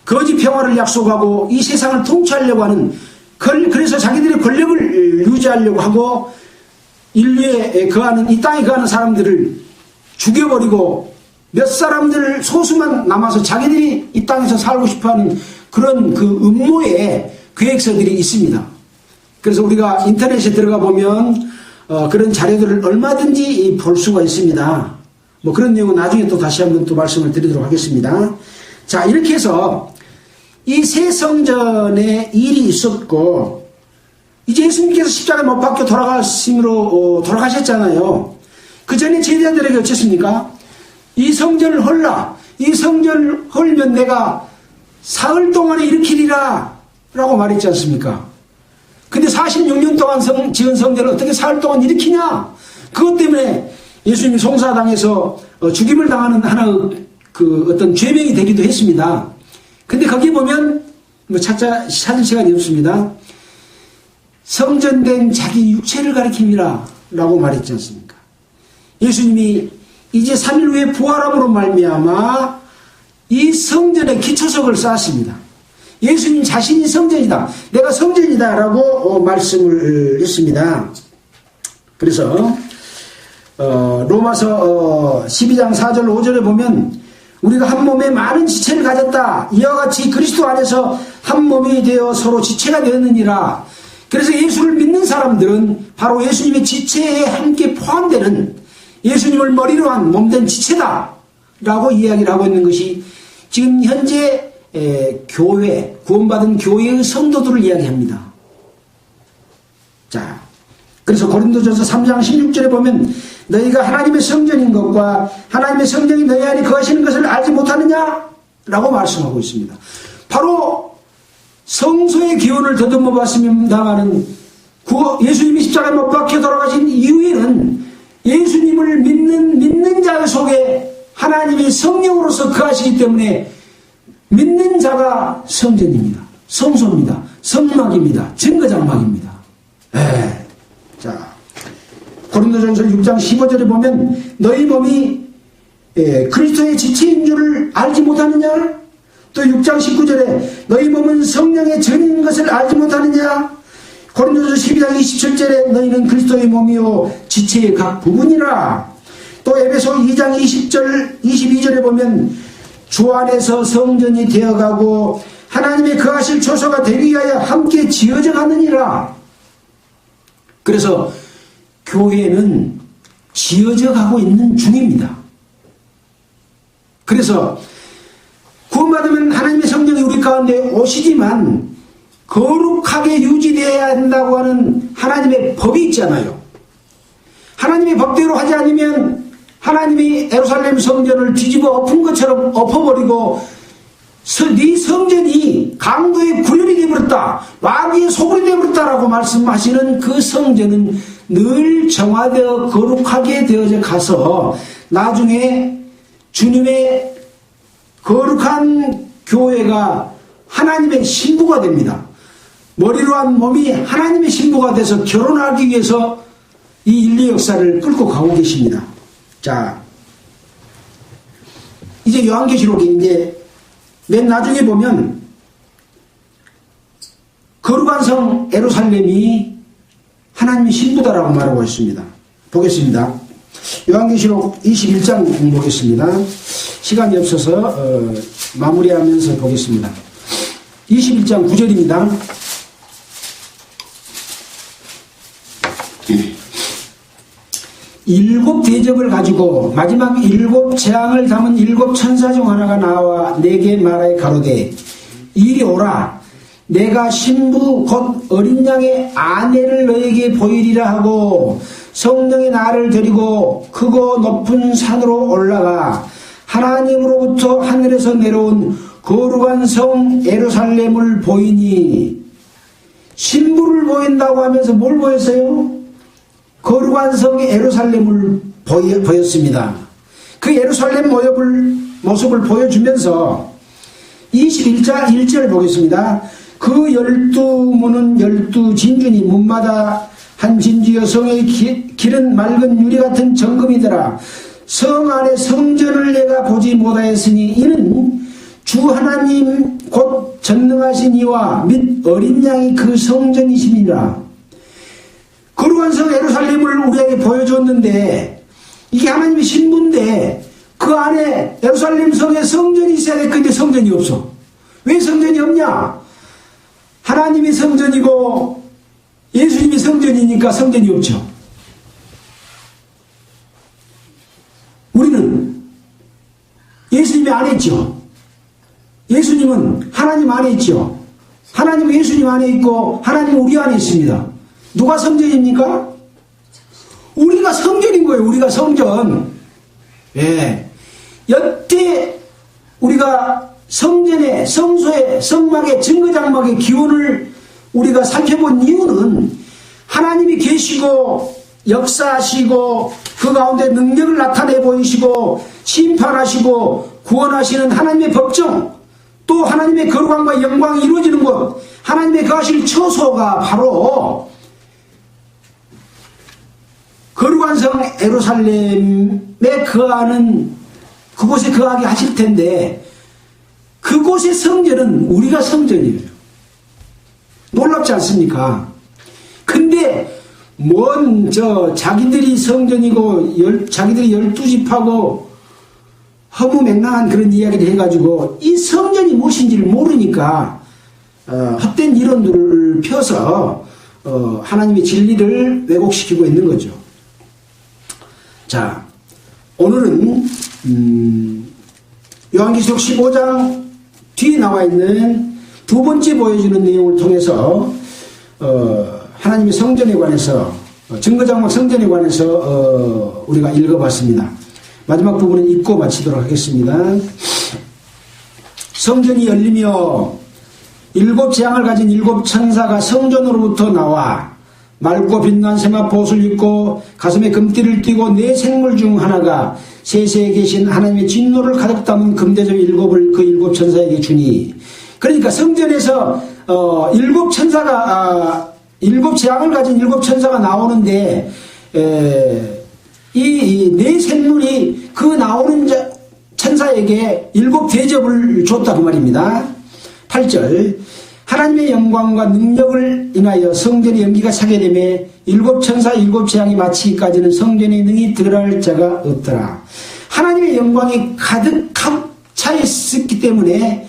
거짓 평화를 약속하고 이 세상을 통치하려고 하는 그래서 자기들의 권력을 유지하려고 하고 인류에 거하는 이 땅에 거하는 사람들을 죽여버리고 몇 사람들 소수만 남아서 자기들이 이 땅에서 살고 싶어하는 그런 그 음모의 계획서들이 있습니다. 그래서 우리가 인터넷에 들어가 보면 그런 자료들을 얼마든지 볼 수가 있습니다. 뭐 그런 내용은 나중에 또 다시 한번 또 말씀을 드리도록 하겠습니다. 자, 이렇게 해서 이 새 성전에 일이 있었고 이제 예수님께서 십자가에 못 박혀 돌아가셨잖아요. 그 전에 제자들에게 어쨌습니까? 이 성전을 헐라. 이 성전을 헐면 내가 사흘 동안에 일으키리라 라고 말했지 않습니까? 근데 46년 동안 지은 성전을 어떻게 사흘 동안 일으키냐? 그것 때문에 예수님이 송사당해서 죽임을 당하는 하나의 그 어떤 죄명이 되기도 했습니다. 근데 거기 보면 뭐 찾을 시간이 없습니다. 성전된 자기 육체를 가리킴이라 라고 말했지 않습니까? 예수님이 이제 3일 후에 부활함으로 말미암아 이 성전에 기초석을 쌓았습니다. 예수님 자신이 성전이다. 내가 성전이다 라고 말씀을 했습니다. 그래서 로마서 12장 4절 5절에 보면 우리가 한 몸에 많은 지체를 가졌다. 이와 같이 그리스도 안에서 한 몸이 되어 서로 지체가 되었느니라. 그래서 예수를 믿는 사람들은 바로 예수님의 지체에 함께 포함되는 예수님을 머리로 한 몸된 지체다 라고 이야기를 하고 있는 것이 지금 현재 교회, 구원받은 교회의 성도들을 이야기합니다. 자, 그래서 고린도전서 3장 16절에 보면 너희가 하나님의 성전인 것과 하나님의 성전이 너희 안에 거하시는 것을 알지 못하느냐? 라고 말씀하고 있습니다. 바로 성소의 기원을 더듬어 봤습니다마는 예수님이 십자가에 못 박혀 돌아가신 이후에는 예수님을 믿는 자 속에 하나님이 성령으로서 거하시기 때문에 믿는 자가 성전입니다. 성소입니다. 성막입니다. 증거장막입니다. 자, 고린도전서 6장 15절에 보면 너희 몸이 그리스도의 지체인 줄을 알지 못하느냐? 또 6장 19절에 너희 몸은 성령의 전인 것을 알지 못하느냐? 고린도전서 12장 27절에 너희는 그리스도의 몸이요 지체의 각 부분이라. 또 에베소 2장 20절 22절에 보면 주 안에서 성전이 되어가고 하나님의 거하실 초소가 되기 위하여 함께 지어져 가느니라. 그래서 교회는 지어져 가고 있는 중입니다. 그래서 구원받으면 하나님의 성령이 우리 가운데 오시지만 거룩하게 유지되어야 한다고 하는 하나님의 법이 있잖아요. 하나님의 법대로 하지 않으면 하나님이 예루살렘 성전을 뒤집어 엎은 것처럼 엎어버리고 네 성전이 강도의 구렬이 되어버렸다, 마귀의 소굴이 되어버렸다라고 말씀하시는 그 성전은 늘 정화되어 거룩하게 되어져 가서 나중에 주님의 거룩한 교회가 하나님의 신부가 됩니다. 머리로 한 몸이 하나님의 신부가 돼서 결혼하기 위해서 이 인류 역사를 끌고 가고 계십니다. 자, 이제 요한계시록이 이제 맨 나중에 보면 거룩한 성 예루살렘이 하나님의 신부다라고 말하고 있습니다. 보겠습니다. 요한계시록 21장 보겠습니다. 시간이 없어서 마무리하면서 보겠습니다. 21장 9절입니다. 일곱 대접을 가지고 마지막 일곱 재앙을 담은 일곱 천사 중 하나가 나와 내게 말하여 가로되 이리 오라. 내가 신부 곧 어린 양의 아내를 너에게 보이리라 하고 성령이 나를 데리고 크고 높은 산으로 올라가 하나님으로부터 하늘에서 내려온 거룩한 성 예루살렘을 보이니, 신부를 보인다고 하면서 뭘 보였어요? 거룩한 성 예루살렘을 보였습니다. 그 예루살렘 모습을 보여주면서 21장 1절 보겠습니다. 그 12문은 12진주니 문마다 한 진주여 성의 길은 맑은 유리 같은 정금이더라. 성 안에 성전을 내가 보지 못하였으니 이는 주 하나님 곧 전능하신 이와 및 어린 양이 그 성전이심이라. 거룩한 성 예루살렘을 우리에게 보여줬는데 이게 하나님의 신부인데 그 안에 예루살렘 성에 성전이 있어야 될 건데 성전이 없어. 왜 성전이 없냐? 하나님이 성전이고 예수님이 성전이니까 성전이 없죠. 우리는 예수님이 안에 있죠. 예수님은 하나님 안에 있죠. 하나님은 예수님 안에 있고 하나님은 우리 안에 있습니다. 누가 성전입니까? 우리가 성전인 거예요. 우리가 성전. 예. 여태 우리가 성전의 성소의 성막의 증거장막의 기원을 우리가 살펴본 이유는 하나님이 계시고 역사하시고 그 가운데 능력을 나타내 보이시고 심판하시고 구원하시는 하나님의 법정, 또 하나님의 거룩함과 영광이 이루어지는 곳, 하나님의 거하실 처소가 바로 거룩한 성 예루살렘에 거하는, 그곳에 거하게 하실 텐데 그곳의 성전은 우리가 성전이에요. 놀랍지 않습니까? 근데 자기들이 성전이고 자기들이 12지파고 허무맹랑한 그런 이야기를 해가지고 이 성전이 무엇인지를 모르니까 헛된 이론들을 펴서 하나님의 진리를 왜곡시키고 있는 거죠. 자, 오늘은 요한계시록 15장 뒤에 나와 있는 두 번째 보여주는 내용을 통해서 하나님의 성전에 관해서, 증거장막 성전에 관해서 우리가 읽어봤습니다. 마지막 부분은 읽고 마치도록 하겠습니다. 성전이 열리며 일곱 재앙을 가진 일곱 천사가 성전으로부터 나와 맑고 빛난 세마포 옷을 입고 가슴에 금띠를 띠고 네 생물 중 하나가 세세에 계신 하나님의 진노를 가득 담은 금대접 일곱을 그 일곱 천사에게 주니, 그러니까 성전에서 일곱 천사가 일곱 재앙을 가진 일곱 천사가 나오는데 이 네 생물이 그 나오는 천사에게 일곱 대접을 줬다 그 말입니다. 8절 하나님의 영광과 능력을 인하여 성전의 연기가 차게 되매 일곱 천사 일곱 재앙이 마치기까지는 성전에 능히 들어갈 자가 없더라. 하나님의 영광이 가득 차 있었기 때문에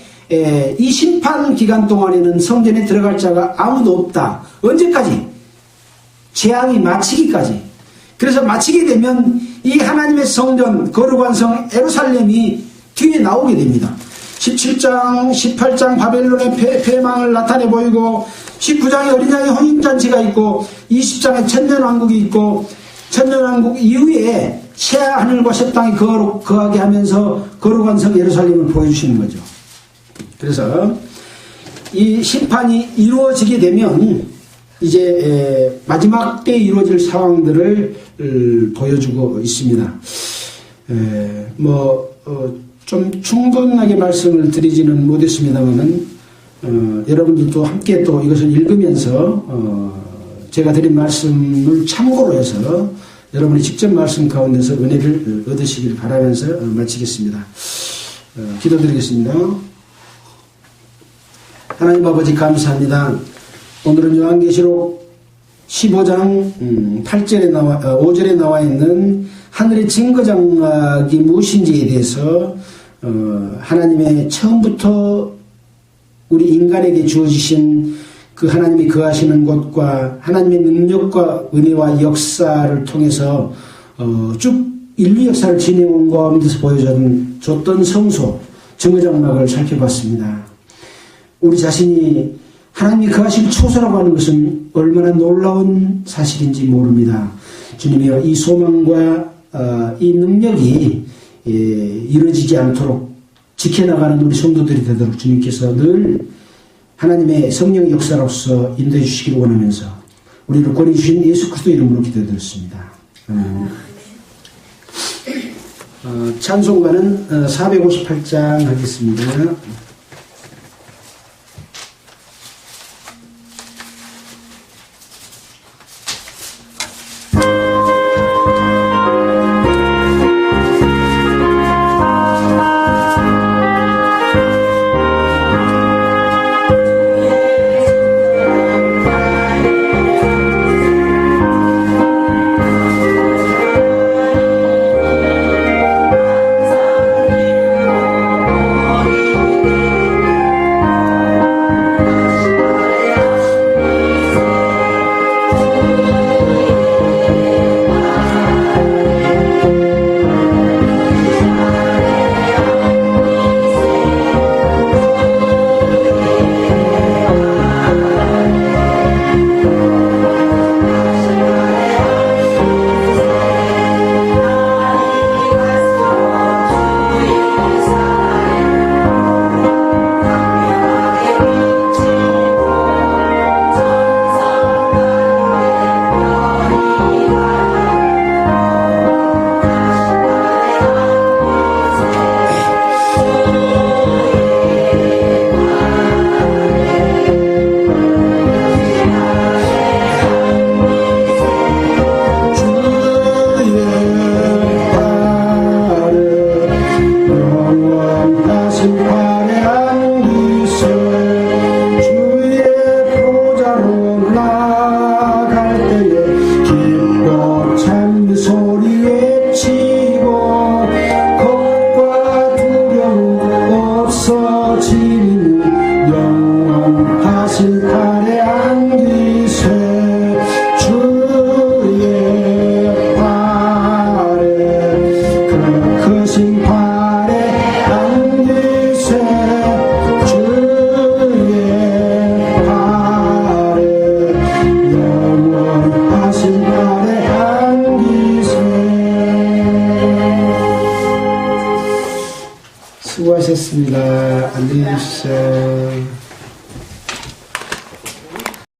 이 심판 기간 동안에는 성전에 들어갈 자가 아무도 없다. 언제까지? 재앙이 마치기까지. 그래서 마치게 되면 이 하나님의 성전 거룩한 성 예루살렘이 뒤에 나오게 됩니다. 17장 18장 바벨론의 패망을 나타내 보이고 19장에 어린 양의 혼인잔치가 있고 20장에 천년왕국이 있고 천년왕국 이후에 새 하늘과 새 땅이 거하게 하면서 거룩한 성 예루살렘을 보여주시는 거죠. 그래서 이 심판이 이루어지게 되면 이제 마지막 때 이루어질 상황들을 보여주고 있습니다. 좀 충분하게 말씀을 드리지는 못했습니다만은 여러분들도 함께 또 이것을 읽으면서 제가 드린 말씀을 참고로 해서 여러분이 직접 말씀 가운데서 은혜를 얻으시길 바라면서 마치겠습니다. 기도드리겠습니다. 하나님 아버지 감사합니다. 오늘은 요한계시록 15장 5절에 나와 있는 하늘의 증거장막이 무엇인지에 대해서 하나님의 처음부터 우리 인간에게 주어지신 그 하나님이 거하시는 곳과 하나님의 능력과 은혜와 역사를 통해서 쭉 인류 역사를 지내온 가운데서 보여줬던 성소, 증거장막을 살펴봤습니다. 우리 자신이 하나님이 거하실 초소라고 하는 것은 얼마나 놀라운 사실인지 모릅니다. 주님이여, 이 소망과 이 능력이 이루어지지 않도록 지켜나가는 우리 성도들이 되도록 주님께서 늘 하나님의 성령의 역사로서 인도해 주시기를 원하면서 우리를 권해 주신 예수 그리스도 이름으로 기도드렸습니다. 찬송가는 458장 하겠습니다. 수고하셨습니다. 안녕히 계십시오.